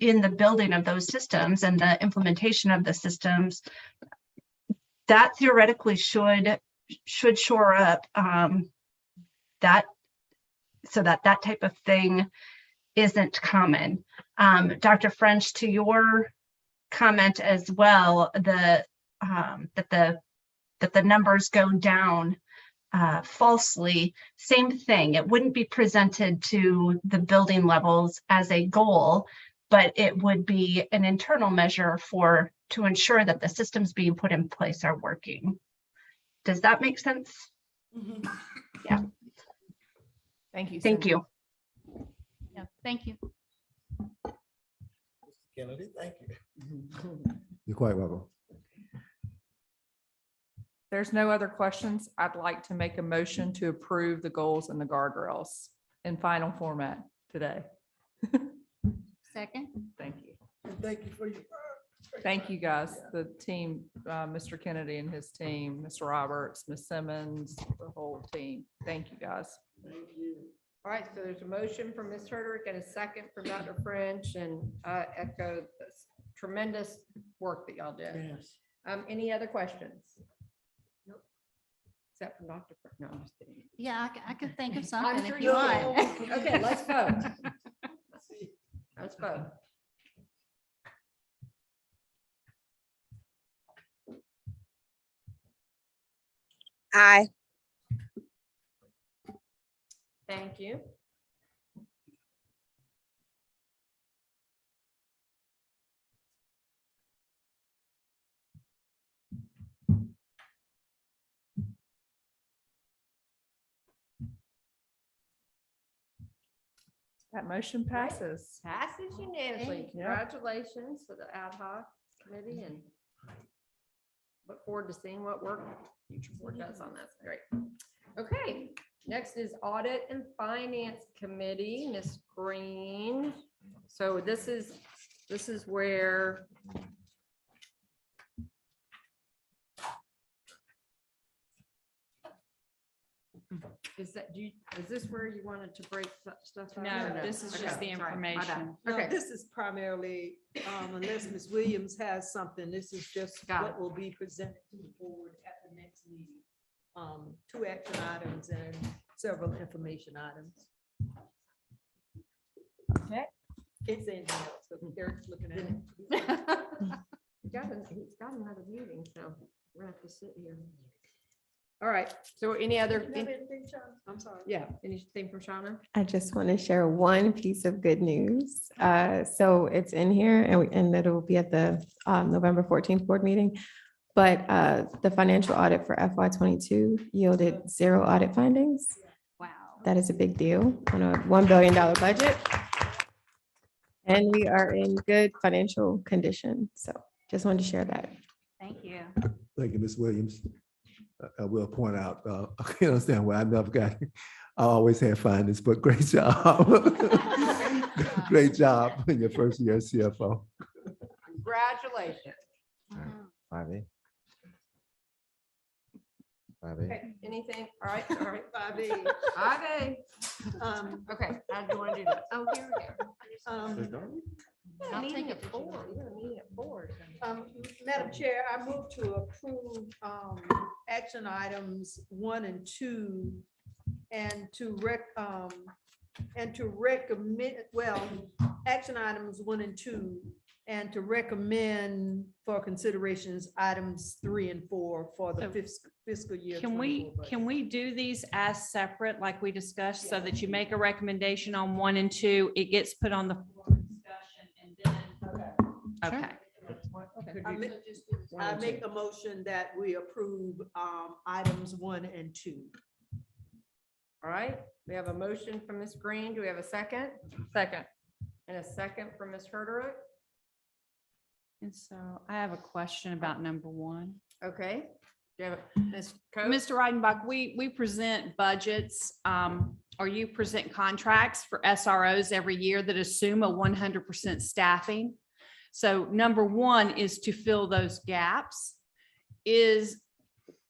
in the building of those systems and the implementation of the systems, that theoretically should shore up that, so that that type of thing isn't common. Dr. French, to your comment as well, that the numbers go down falsely, same thing. It wouldn't be presented to the building levels as a goal, but it would be an internal measure to ensure that the systems being put in place are working. Does that make sense? Yeah. Thank you. Thank Cindy. you. Yeah, thank you. Kennedy, thank you. You're quite welcome. There's no other questions. I'd like to make a motion to approve the goals and the guardrails in final format today. Second. Thank you. Thank you for your. Thank you, guys, the team, Mr. Kennedy and his team, Mr. Roberts, Ms. Simmons, the whole team. Thank you, guys. All right, so there's a motion from Ms. Herderick and a second from Dr. French, and echo this tremendous work that y'all did. Yes. Any other questions? Nope. Except from Dr. French. No, I'm just kidding. Yeah, I could think of I'm something sure if you you can. want. Okay, let's vote. Let's vote. Aye. Thank you. That motion passes. Passes unanimously. Thank you. Congratulations to the ad hoc committee, and look forward to seeing what work future board does on that. Great. Okay, next is Audit and Finance Committee, Ms. Green. So this is where is this where you wanted to break stuff up? No, or this is Okay, just the sorry, my bad. information. No, Okay. this is primarily, unless Ms. Williams has something, this is just Got what it. will be presented to the board at the next meeting. 2 action items and several information items. Okay. It's in here, so Eric's looking at it. He's got another meeting, so we're gonna have to sit here. All right, so any other, I'm sorry. yeah, anything from Shauna? I just want to share one piece of good news. So it's in here and it'll be at the November 14th board meeting. But the financial audit for FY '22 yielded 0 audit findings. Wow. That is a big deal on a $1 billion budget. And we are in good financial condition. So just wanted to share that. Thank you. Thank you, Ms. Williams. I will point out, I can't understand why I never got, I always had findings, but great job. Great job in your first year as CFO. Congratulations. 5A. 5A. Okay, anything, all right, 5A. Okay, how do you want to do that? Oh, here we go. I'll Meeting take at it. 4. You're gonna meet at 4. Madam Chair, I move to approve action items 1 and 2 and to recommend, well, action items 1 and 2 and to recommend for considerations items 3 and 4 for the fiscal year. Can 24 budget. we do these as separate like we discussed so that you make a recommendation on 1 and 2, it gets put on the floor for discussion and then. Okay. I make a motion that we approve items 1 and 2. All right, we have a motion from Ms. Green. Do we have a second? Second. And a second from Ms. Herderick? And so I have a question about number 1. Okay. Do you have Ms. Coe? Mr. Reidenbach, we present budgets, or you present contracts for SROs every year that assume a 100% staffing. So number 1 is to fill those gaps.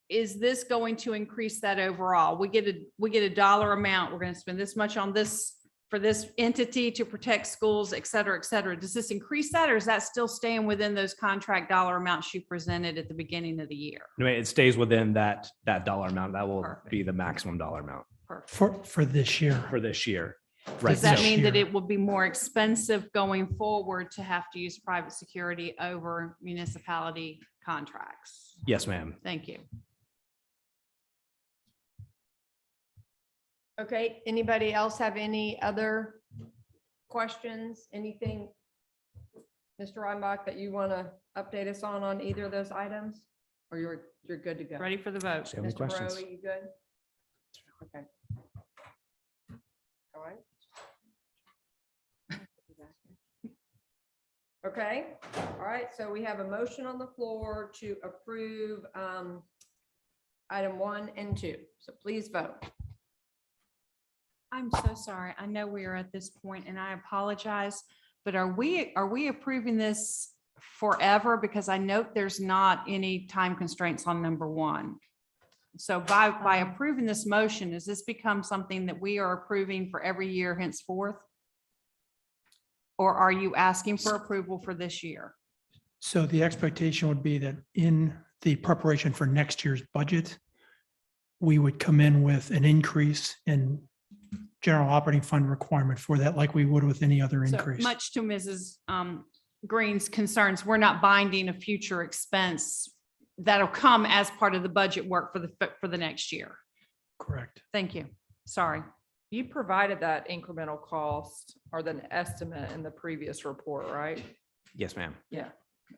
is this going to increase that overall? We get a dollar amount. We're going to spend this much on this for this entity to protect schools, et cetera, et cetera. Does this increase that, or is that still staying within those contract dollar amounts you presented at the beginning of the year? No, it stays within that dollar amount. That will Perfect. be the maximum dollar amount For this year. for this year. Does that this mean that year. it will be more expensive going forward to have to use private security over municipality contracts? Yes, ma'am. Thank you. Okay, anybody else have any other questions, anything, Mr. Reinbach, that you want to update us on either of those items? Or you're good to go? Ready for the vote. So any Mr. questions? Barrow, you good? Okay. All right. Okay, all right, so we have a motion on the floor to approve item 1 and 2. So please vote. I'm so sorry. I know we are at this point and I apologize, but are we approving this forever? Because I note there's not any time constraints on number 1. So by approving this motion, does this become something that we are approving for every year henceforth? Or are you asking for approval for this year? So the expectation would be that in the preparation for next year's budget, we would come in with an increase in general operating fund requirement for that, like we would with any other So increase. much to Mrs. Green's concerns, we're not binding a future expense that'll come as part of the budget work for the next year. Correct. Thank you. Sorry. You provided that incremental cost or the estimate in the previous report, right? Yes, ma'am. Yeah.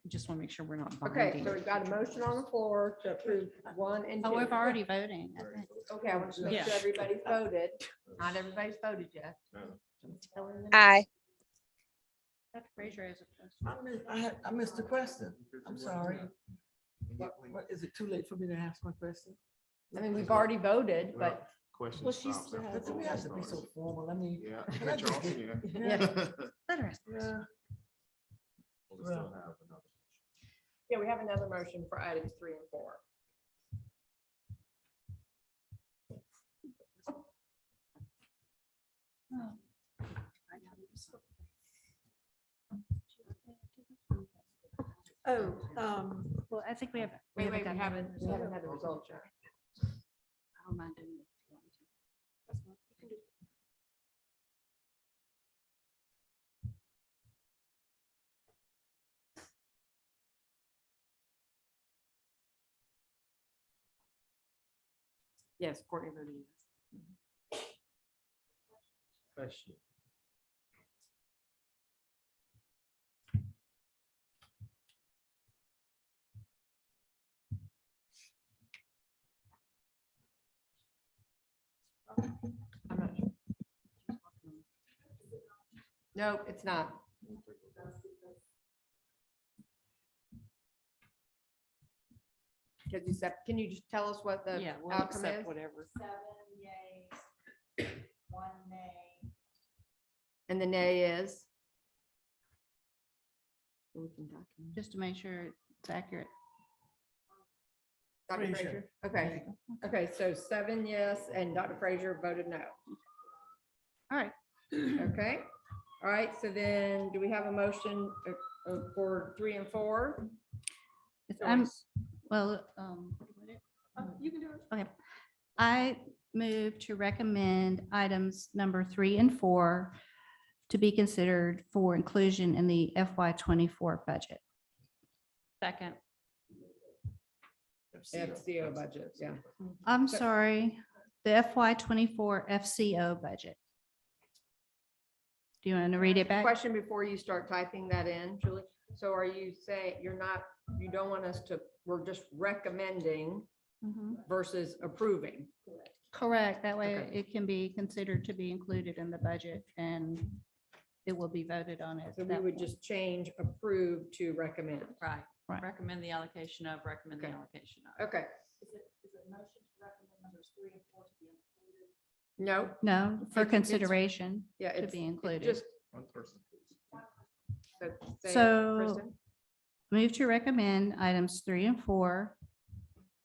Just want to make sure we're not Okay, binding. so we've got a motion on the floor to approve 1 and 2. Oh, we've already voting. I think. Okay, I want to make sure Yeah. everybody's voted. Not everybody's voted yet. Aye. Dr. Frazier has a question. I missed the question. I'm sorry. What, is it too late for me to ask my question? I mean, we've already voted, but Well, she's. But we have to be so formal. I mean. Yeah. can I just get- Let her ask. Yeah. Well, yeah, we have another motion for items 3 and 4. Oh, Well, I think we have. We haven't gotten- had the results yet. I don't mind doing it. Yes, Courtney voted yes. question. I'm not sure. Nope, it's not. Because you said, can you just tell us what the Yeah, we'll outcome accept is? whatever. 7 yays, 1 nay. And the nay is? Just to make sure it's accurate. Dr. Frazier? Okay, okay, so 7 yes, and Dr. Frazier voted no. All right. Okay, all right, so then do we have a motion for 3 and 4? Well, You can do it. okay. I move to recommend items number 3 and 4 to be considered for inclusion in the FY24 budget. Second. FCO budget, yeah. I'm So- sorry, the FY24 FCO budget. Do you want to read it back? Question before you start typing that in, Julie. So are you saying you don't want us to, we're just recommending Mhm. versus approving? Correct. That way Okay. it can be considered to be included in the budget and it will be voted on it. So we would just change approve to recommend. Right. Right. Recommend the allocation of, recommend the Okay. allocation of. Okay, Is it a motion to recommend numbers 3 and 4 to be included? no, No, for It's- consideration yeah, to it's be included. just. Say it, So- Kristen. Move to recommend items 3 and 4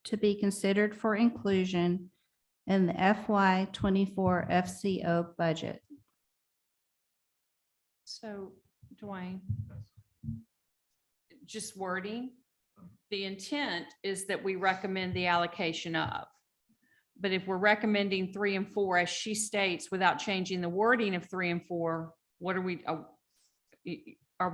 to be considered for inclusion in the FY '24 FCO budget. So, Dwayne, just wording, the intent is that we recommend the allocation of. But if we're recommending 3 and 4, as she states, without changing the wording of 3 and 4, what are we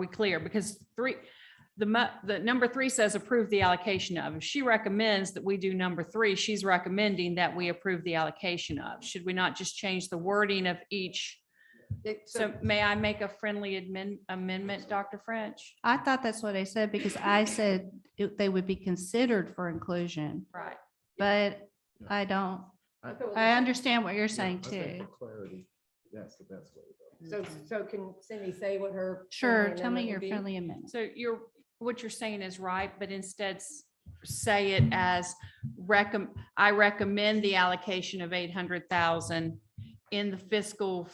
clear? Because the number 3 says approve the allocation of. If she recommends that we do number 3, she's recommending that we approve the allocation of. Should we not just change the wording of each? So may I make a friendly amendment, Dr. French? I thought that's what I said because I said they would be considered for inclusion, Right. but I don't, I understand what you're saying too. Clarity, that's the best way to go. So can Cindy say what her? Sure, friendly tell me amendment your would be? friendly amendment. So what you're saying is right, but instead say it as I recommend the allocation of 800,000 in the fiscal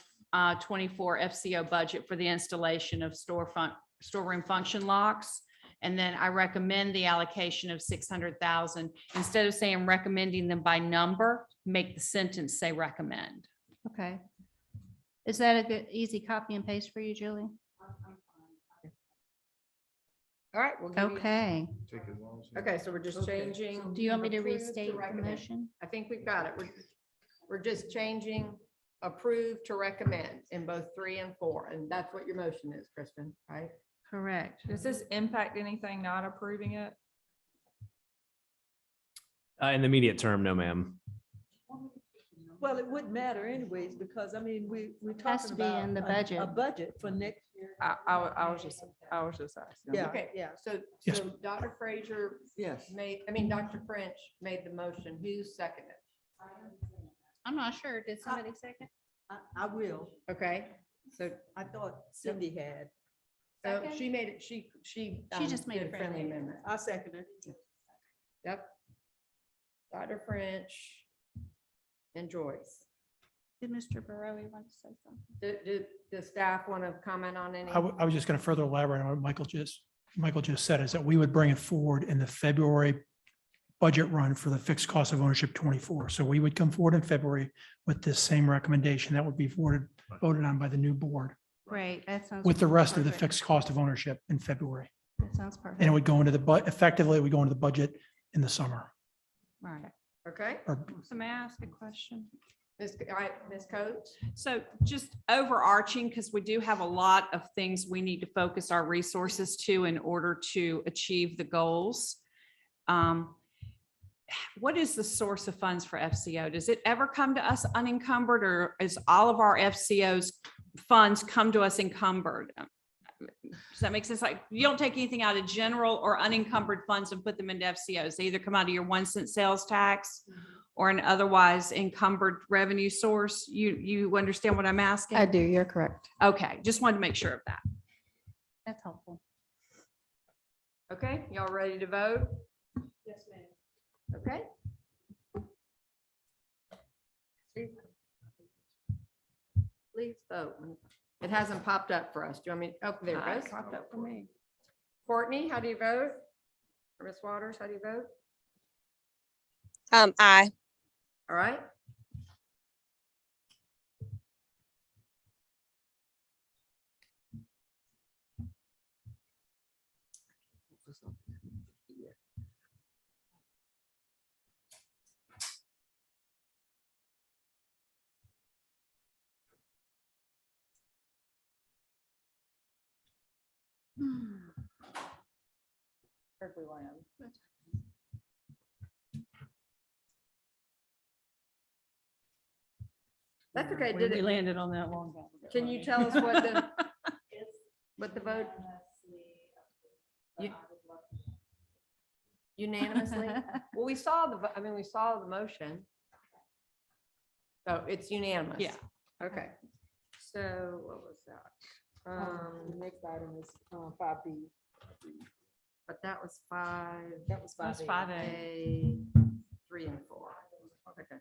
24 FCO budget for the installation of storeroom function locks. And then I recommend the allocation of 600,000. Instead of saying recommending them by number, make the sentence say recommend. Okay. Is that a good, easy copy and paste for you, Julie? All right. We'll give you- Okay. Okay, so we're just changing. Do you want me to approve restate the recommend. motion? I think we've got it. We're just changing approve to recommend in both 3 and 4. And that's what your motion is, Kristen, right? Correct. Does this impact anything not approving it? In the immediate term, no, ma'am. Well, it wouldn't matter anyways, because I mean, we're Has to talking be about in the budget. a budget for next year. I was just asking. Yeah. Okay, yeah. So Yes. Dr. Frazier Yes. Dr. French made the motion. Who seconded? I'm not sure. Did somebody second? I will. Okay, so I thought Cindy had. she made it, she just made did a a friendly friendly amendment. I seconded. Yep. Dr. French and Joyce. Did Mr. Burrow want to say something? Does staff want to comment on any? I was just going to further elaborate on what Michael just said, is that we would bring it forward in the February budget run for the fixed cost of ownership 24. So we would come forward in February with this same recommendation that would be voted on by the new board Great. That sounds. with the rest of the perfect. fixed cost of ownership in February. That sounds perfect. And it would go into effectively, it would go into the budget in the summer. Right. Okay, Or So may I ask a question? Ms. Coates? So just overarching, because we do have a lot of things we need to focus our resources to in order to achieve the goals. What is the source of funds for FCO? Does it ever come to us unencumbered, or is all of our FCO's funds come to us encumbered? Does that make sense? Like, you don't take anything out of general or unencumbered funds and put them into FCOs. They either come out of your 1-cent sales tax or an otherwise encumbered revenue source. You understand what I'm asking? I do, you're correct. Okay, just wanted to make sure of that. That's helpful. Okay, y'all ready to vote? Yes, ma'am. Okay. Please vote. It hasn't popped up for us. Do you want me? Oh, there it goes. Popped up for me. Courtney, how do you vote? Or Ms. Waters, how do you vote? Aye. All right. Berkeley Land. That's okay. We Did it, landed on that long time ago. can you tell us what the vote? You- Unanimously? Well, we saw we saw the motion. So it's unanimous. Yeah. Okay. So what was that? Next item is 5B. But that was 5. That was That's 5A. 5A. 3 and 4. Okay.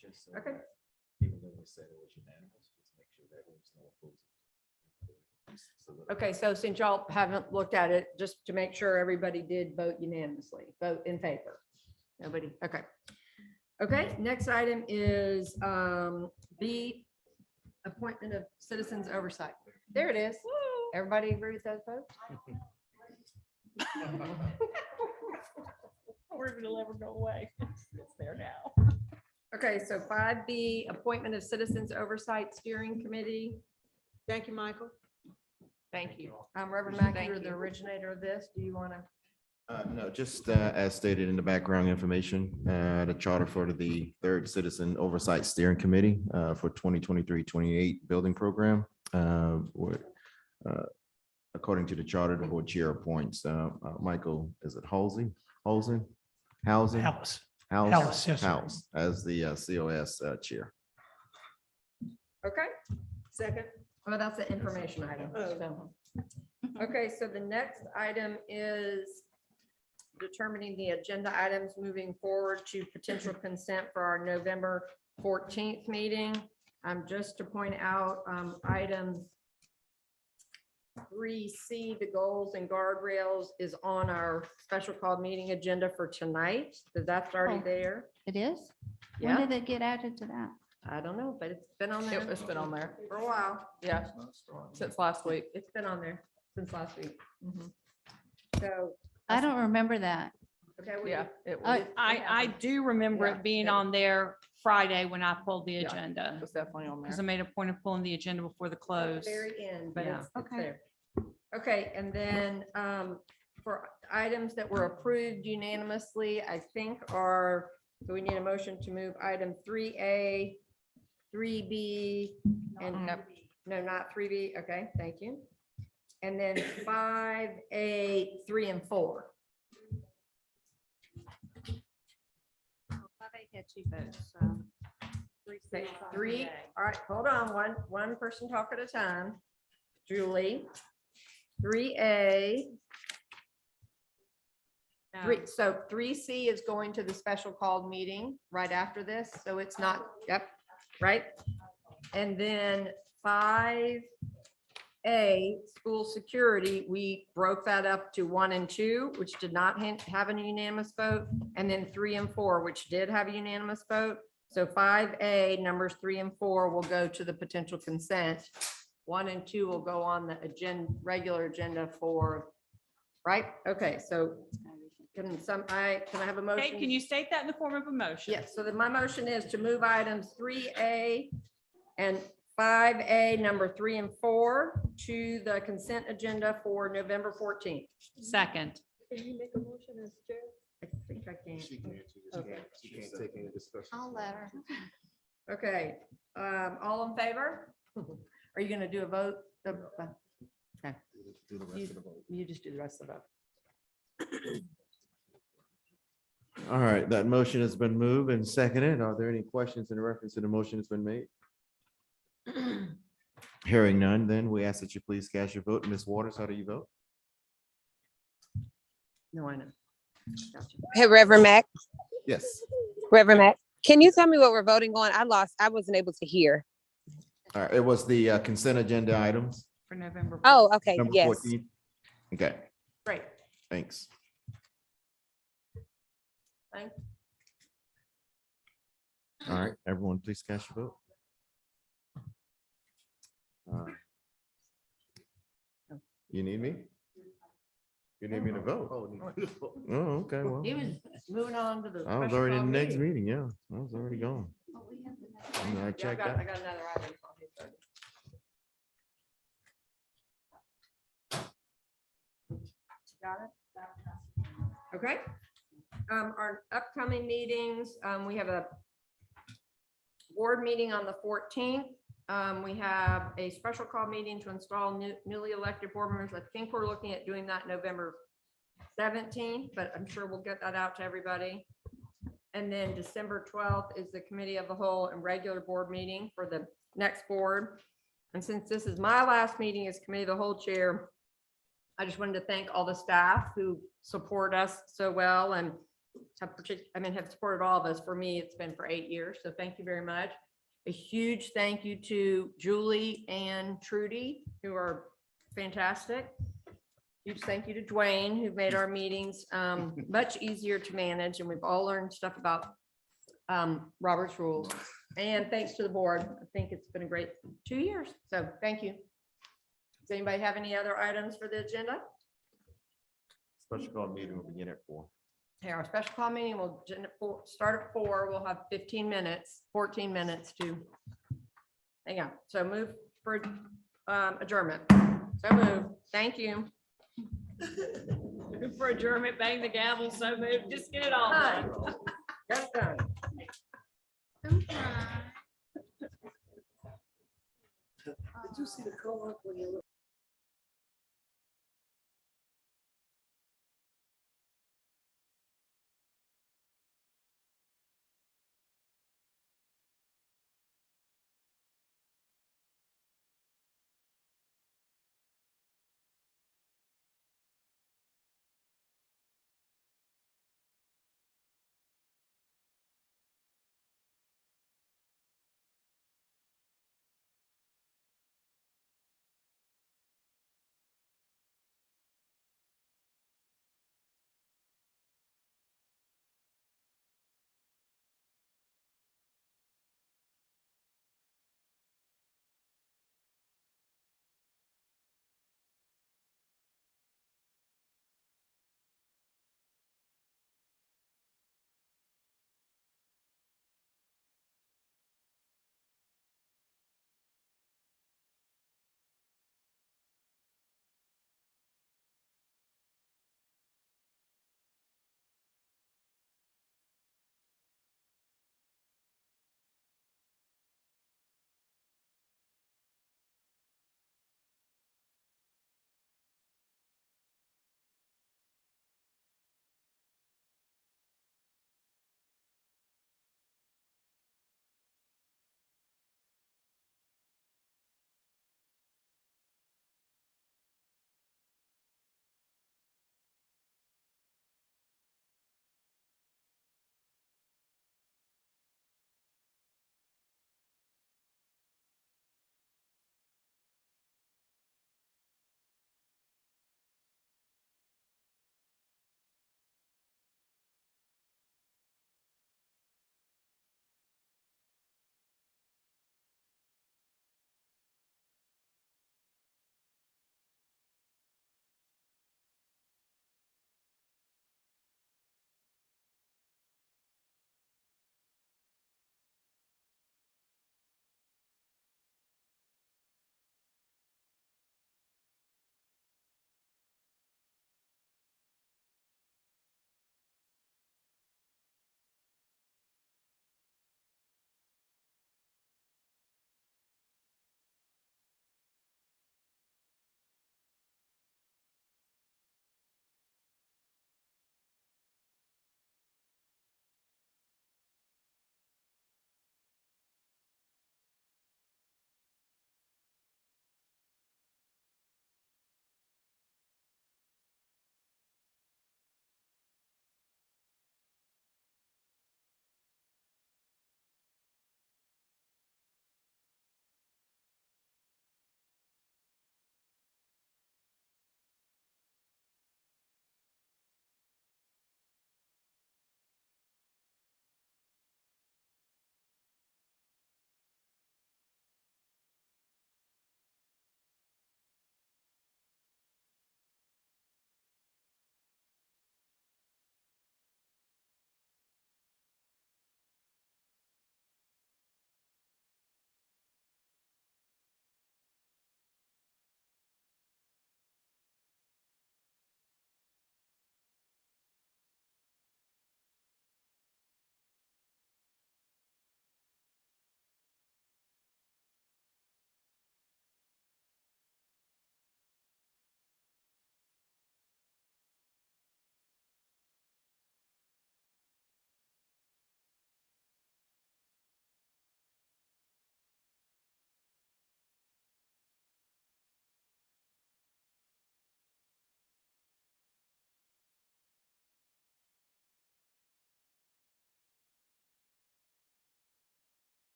Just so Okay. that even though we said it was unanimous, just make sure that there was no opposing. Okay, so since y'all haven't looked at it, just to make sure everybody did vote unanimously, vote in favor. Nobody, okay. Okay, next item is B, appointment of citizens oversight. There it is. Everybody agree with those votes? Where it'll ever go away. It's there now. Okay, so 5B, appointment of citizens oversight steering committee. Thank you, Michael. Thank you. Reverend Mack, Thank you're the you. originator of this. Do you want to? No, just as stated in the background information, the charter for the third Citizen Oversight Steering Committee for 2023-28 building program. According to the charter, the board chair appoints Michael, is it Halsey? Housing? Housing? Alice. House? House, yes, sir. House as the COS chair. Okay, Second. well, that's the information item. So- Okay, so the next item is determining the agenda items moving forward to potential consent for our November 14th meeting. Just to point out, item 3C, the goals and guardrails, is on our special called meeting agenda for tonight. So that's already Oh. there. It is? Yeah. When did it get added to that? I don't know, but it's been on there. It's been on there. For a while. Yeah, since last week. It's been on there since last week. Mhm. So, I don't remember that. okay. well, Yeah. It I, was, I do remember Yeah, it being yeah. on there Friday when I pulled the Yeah. agenda. it was definitely on Because I there. made a point of pulling the agenda before the At close. the very end, but Yeah. it's there. Okay, and then for items that were approved unanimously, I think are, so we need a motion to move item 3A, 3B, and no, not 3B. Okay, thank you. And then 5A, 3 and 4. Okay, 3, all right, hold on, one person talk at a time. Julie. 3A. So 3C is going to the special called meeting right after this, so it's not, yep, right? And then 5A, school security, we broke that up to 1 and 2, which did not have a unanimous vote, and then 3 and 4, which did have a unanimous vote. So 5A, numbers 3 and 4 will go to the potential consent. 1 and 2 will go on the agenda, regular agenda for, right? Okay, so can I have a motion? Okay, can you state that in the form of a motion? Yes, so then my motion is to move items 3A and 5A, number 3 and 4, to the consent agenda for November 14th. Second. Can you make a motion as chair? I think I can. Okay. I'll let her. Okay, all in favor? Are you gonna do a vote? Okay. You just do the rest of the vote. All right, that motion has been moved and seconded. Are there any questions in reference to the motion that's been made? Hearing none, then we ask that you please cast your vote. Ms. Waters, how do you vote? No, I know. Gotcha. Hey, Reverend Mack, Yes. Reverend Mack, can you tell me what we're voting on? I wasn't able to hear. All right, it was the consent agenda items. For November. Oh, okay, Number yes. 14. Okay, Great. thanks. Thanks. All right, everyone, please cast your vote. You need me? You need me to vote? Oh, okay, well, He was moving on to the. I was special already in call the next meeting, yeah, I was already gone. I Yeah, I checked got out. another item. Got it? Okay. Our upcoming meetings, we have a board meeting on the 14th. We have a special call meeting to install newly elected board members. I think we're looking at doing that November 17th, but I'm sure we'll get that out to everybody. And then December 12th is the committee of the whole and regular board meeting for the next board. And since this is my last meeting as committee of the whole chair, I just wanted to thank all the staff who support us so well and have supported all of us. For me, it's been for 8 years. So thank you very much. A huge thank you to Julie and Trudy, who are fantastic. Huge thank you to Dwayne, who made our meetings much easier to manage, and we've all learned stuff about Robert's rules. And thanks to the board. I think it's been a great 2 years. So thank you. Does anybody have any other items for the agenda? Special call meeting will begin at 4. Okay, our special call meeting will start at 4. We'll have 15 minutes, 14 minutes to hang out. So move for adjournment. So move. Thank you. For adjournment, bang the gavel, so move, just get it all done. That's done. Did you see the co-op when you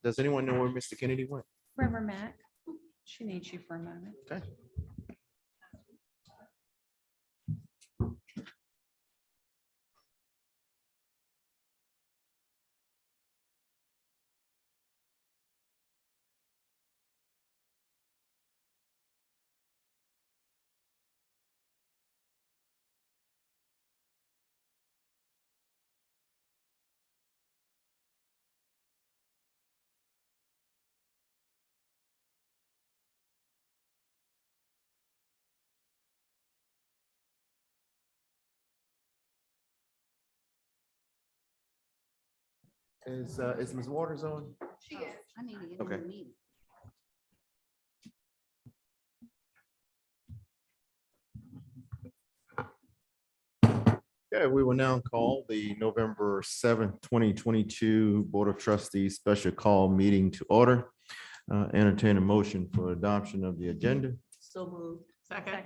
Does anyone know where Mr. Kennedy went? Reverend Mac, she needs you for a moment. Okay. Is Ms. Waters on? I need to get Okay. in the meeting. Okay, we will now call the November 7th, 2022 Board of Trustees Special Call Meeting to order. Entertain a motion for adoption of the agenda. So moved. Second.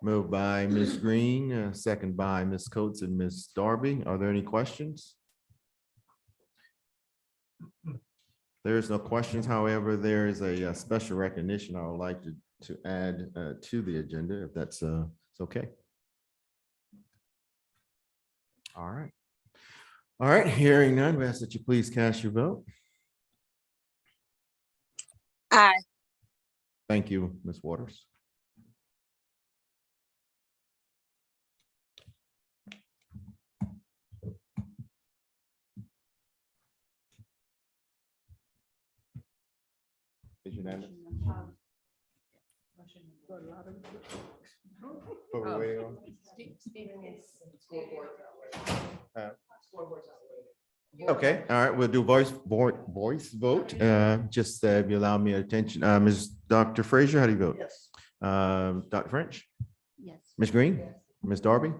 Moved by Ms. Green, second by Ms. Coates and Ms. Darby. Are there any questions? There is no questions. However, there is a special recognition I would like to add to the agenda, if that's it's okay. All right. All right, hearing none, we ask that you please cast your vote. Aye. Thank you, Ms. Waters. Is unanimous? What we're waiting on? Okay, all right, we'll do voice vote. Just if you allow me attention, Ms. Dr. Frazier, how do you vote? Yes. Dr. French, Yes. Ms. Green, Ms. Darby,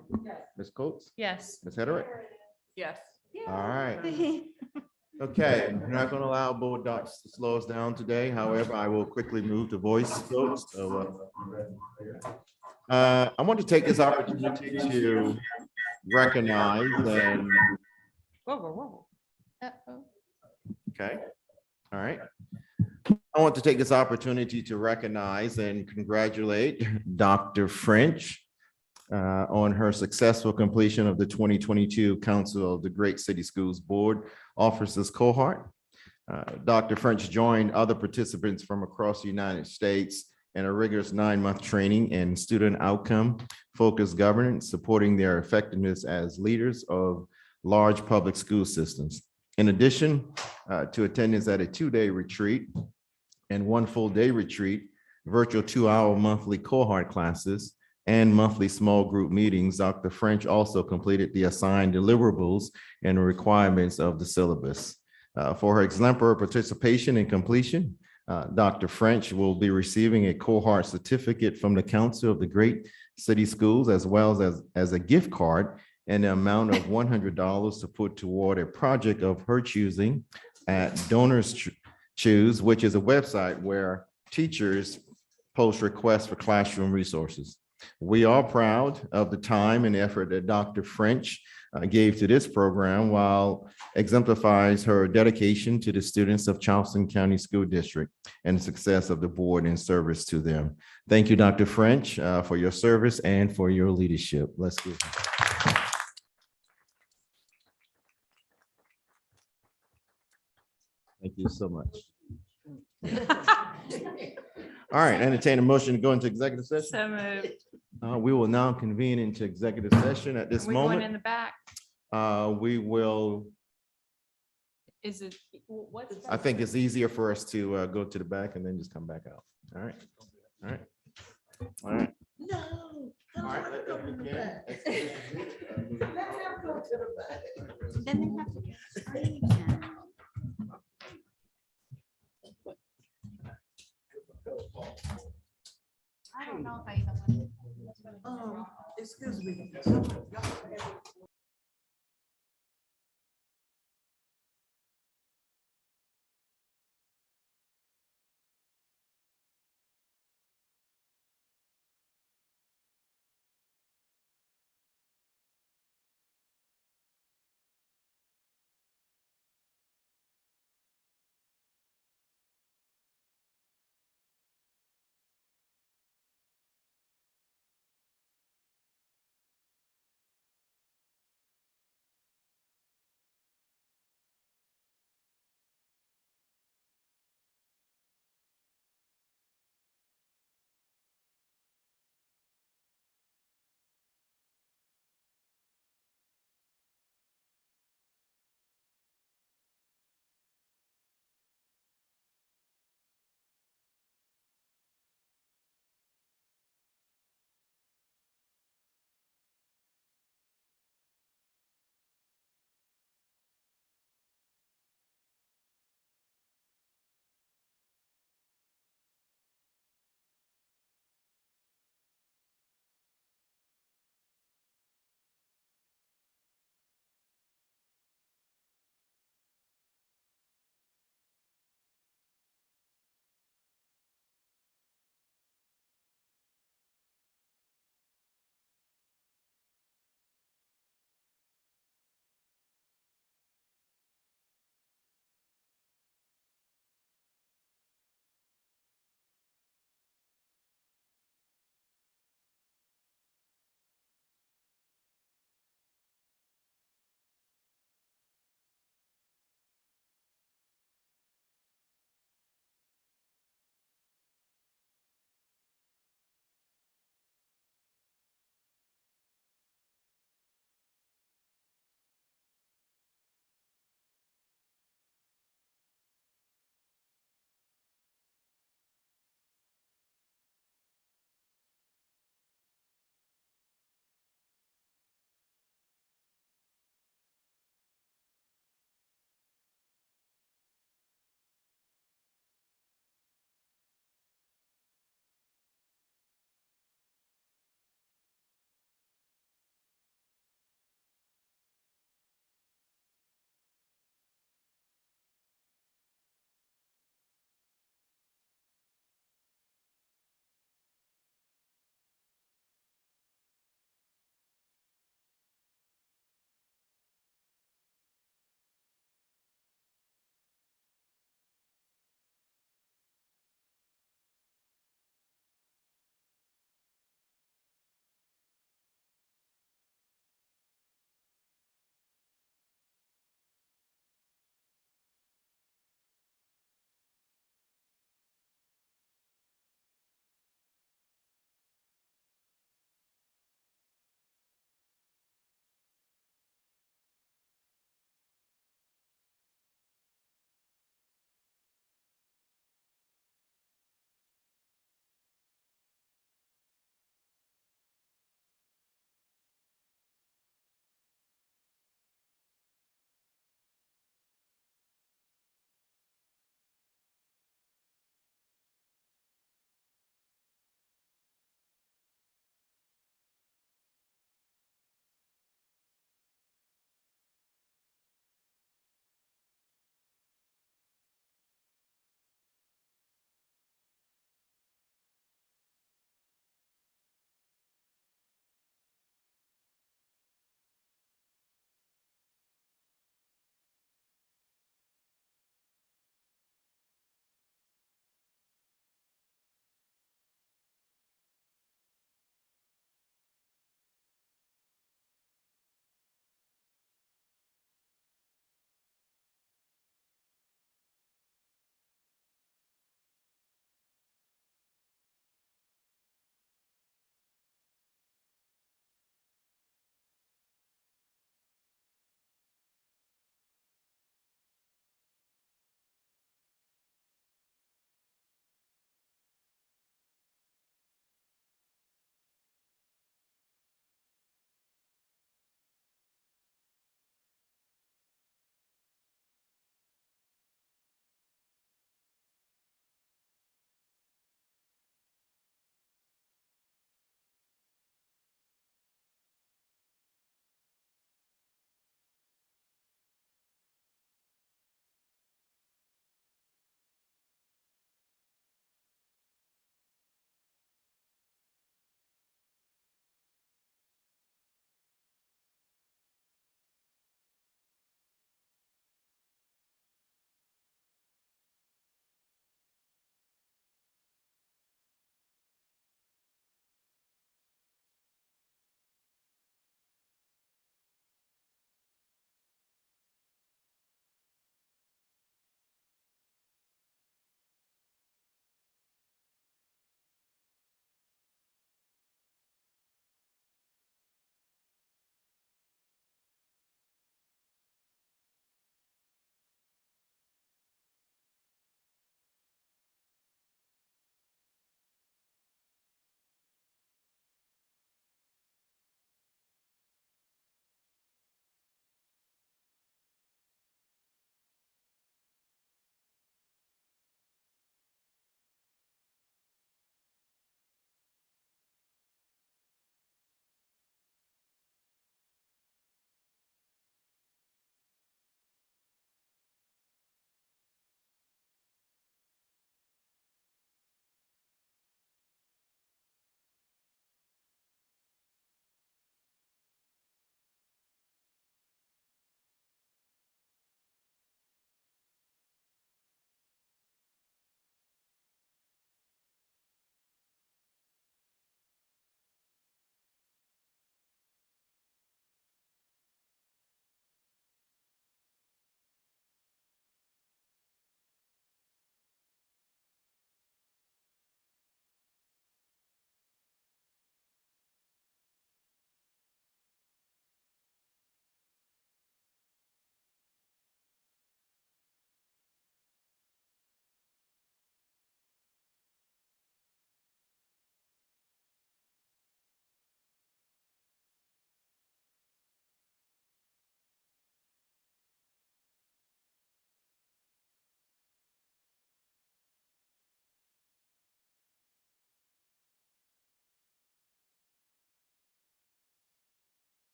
Ms. Coates, Yes. Ms. Hederick. Yes. All right. Okay, we're not going to allow board docs to slow us down today. However, I will quickly move to voice votes. So, I want to take this opportunity to recognize and, okay, all right. I want to take this opportunity to recognize and congratulate Dr. French on her successful completion of the 2022 Council of the Great City Schools Board Officers Cohort. Dr. French joined other participants from across the United States in a rigorous 9-month training in student outcome focused governance, supporting their effectiveness as leaders of large public school systems. In addition to attendance at a 2-day retreat and 1 full-day retreat, virtual 2-hour monthly cohort classes, and monthly small group meetings, Dr. French also completed the assigned deliverables and requirements of the syllabus. For her exemplary participation and completion, Dr. French will be receiving a cohort certificate from the Council of the Great City Schools, as well as a gift card and the amount of $100 to put toward a project of her choosing at Donors Choose, which is a website where teachers post requests for classroom resources. We are proud of the time and effort that Dr. French gave to this program, while exemplifies her dedication to the students of Charleston County School District and the success of the board in service to them. Thank you, Dr. French, for your service and for your leadership. Let's give her. Thank you so much. All right, entertain a motion to go into executive session. So moved. We will now convene into executive session at this Are we going in moment. the back? We will, Is it, what's? I think it's easier for us to go to the back and then just come back out. All right, all right, all right. No. All right, let's begin. Let them go to the back. Then they have to get screened. I don't know if I even. Excuse me.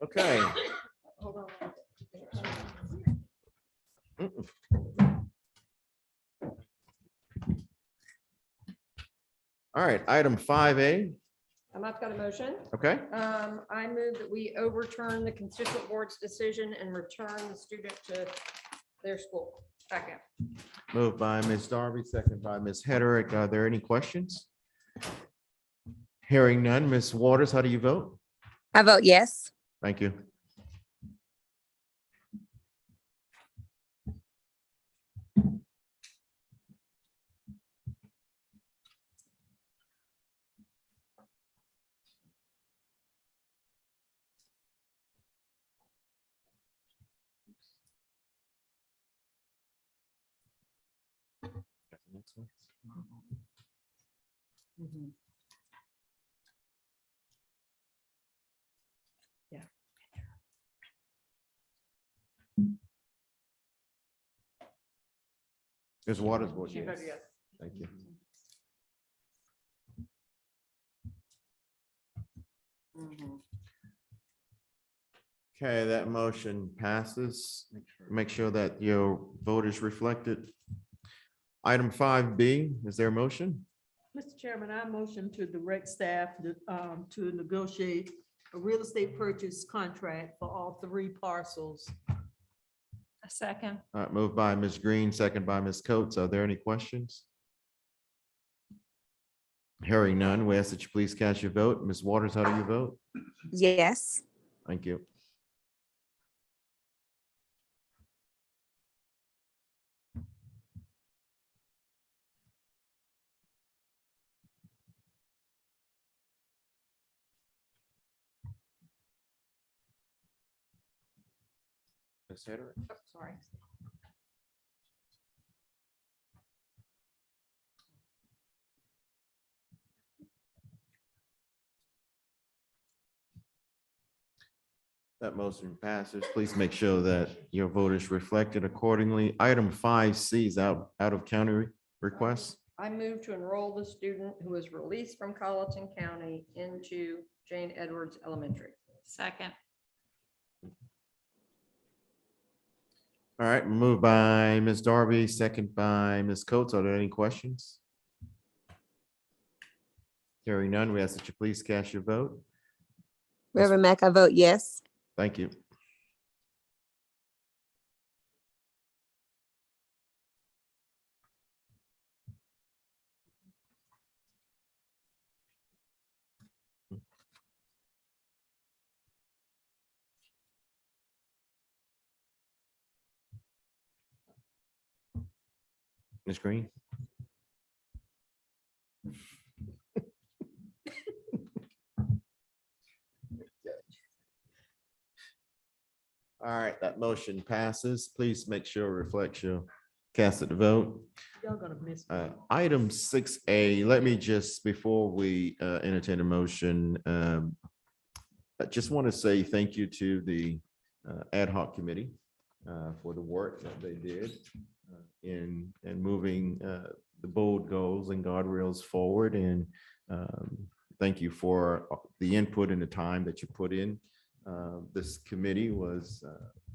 Okay. All right, item 5A. I've got a motion. Okay, I move that we overturn the constituent board's decision and return the student to their school. Second. moved by Ms. Darby, second by Ms. Hederick. Are there any questions? Hearing none. Ms. Waters, how do you vote? I vote yes. Thank you. Ms. Waters votes She yes. voted yes. Thank you. Okay, that motion passes. Make sure that your vote is reflected. Item 5B, is there a motion? Mr. Chairman, I motion to direct staff to negotiate a real estate purchase contract for all 3 parcels. A second. Moved by Ms. Green, second by Ms. Coates. Are there any questions? Hearing none, we ask that you please cast your vote. Ms. Waters, how do you vote? Yes. Thank you. Ms. Hederick? Oh, sorry. That motion passes. Please make sure that your vote is reflected accordingly. Item 5C is out of county request. I move to enroll the student who was released from Colleton County into Jane Edwards Elementary. Second. All right, moved by Ms. Darby, second by Ms. Coates. Are there any questions? Hearing none, we ask that you please cast your vote. Reverend Mack, I vote yes. Thank you. Ms. Green? All right, that motion passes. Please make sure it reflects your cast of the vote. Y'all gonna miss. Item 6A, let me just, before we entertain a motion, I just want to say thank you to the ad hoc committee for the work that they did in moving the bold goals and guardrails forward. And thank you for the input and the time that you put in. This committee was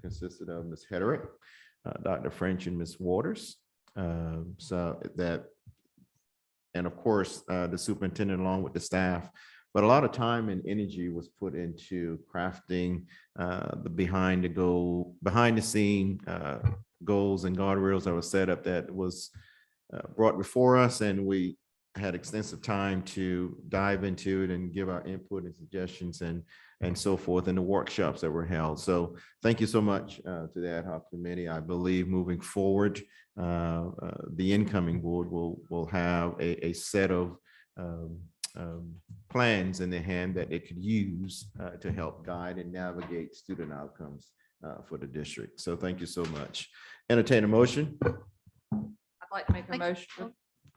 consisted of Ms. Hederick, Dr. French, and Ms. Waters. So that, and of course, the superintendent along with the staff, but a lot of time and energy was put into crafting the behind the scene goals and guardrails that were set up that was brought before us, and we had extensive time to dive into it and give our input and suggestions and so forth in the workshops that were held. So thank you so much to the ad hoc committee. I believe moving forward, the incoming board will have a set of plans in their hand that they could use to help guide and navigate student outcomes for the district. So thank you so much. Entertain a motion. I'd like to make a motion.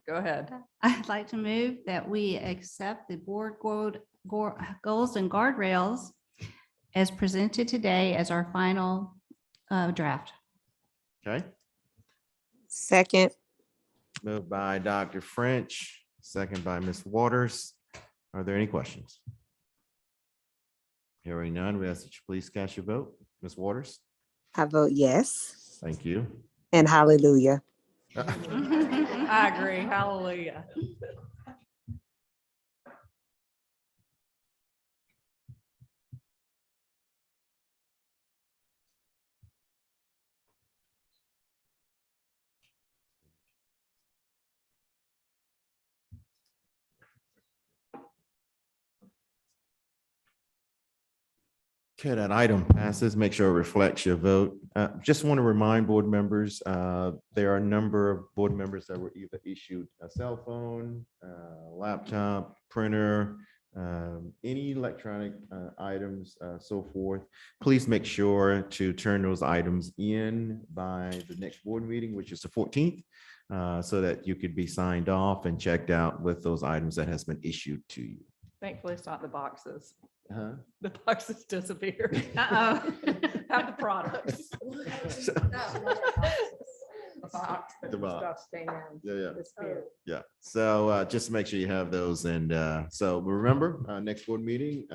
Go ahead. I'd like to move that we accept the board goals and guardrails as presented today as our final draft. Okay. Second. Moved by Dr. French, second by Ms. Waters. Are there any questions? Hearing none, we ask that you please cast your vote. Ms. Waters? I vote yes Thank you. and hallelujah. I agree. Hallelujah. Okay, that item passes. Make sure it reflects your vote. Just want to remind board members, there are a number of board members that were either issued a cell phone, laptop, printer, any electronic items, so forth. Please make sure to turn those items in by the next board meeting, which is the 14th, so that you could be signed off and checked out with those items that has been issued to you. Thankfully, it's not the boxes. Huh? The boxes disappear. Uh-oh. Have the products. The box. Stuff stay down. Yeah. Disappear. Yeah, so just make sure you have those. And so remember, next board meeting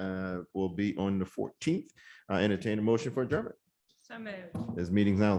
will be on the 14th. Entertain a motion for adjournment. So moved. This meeting's now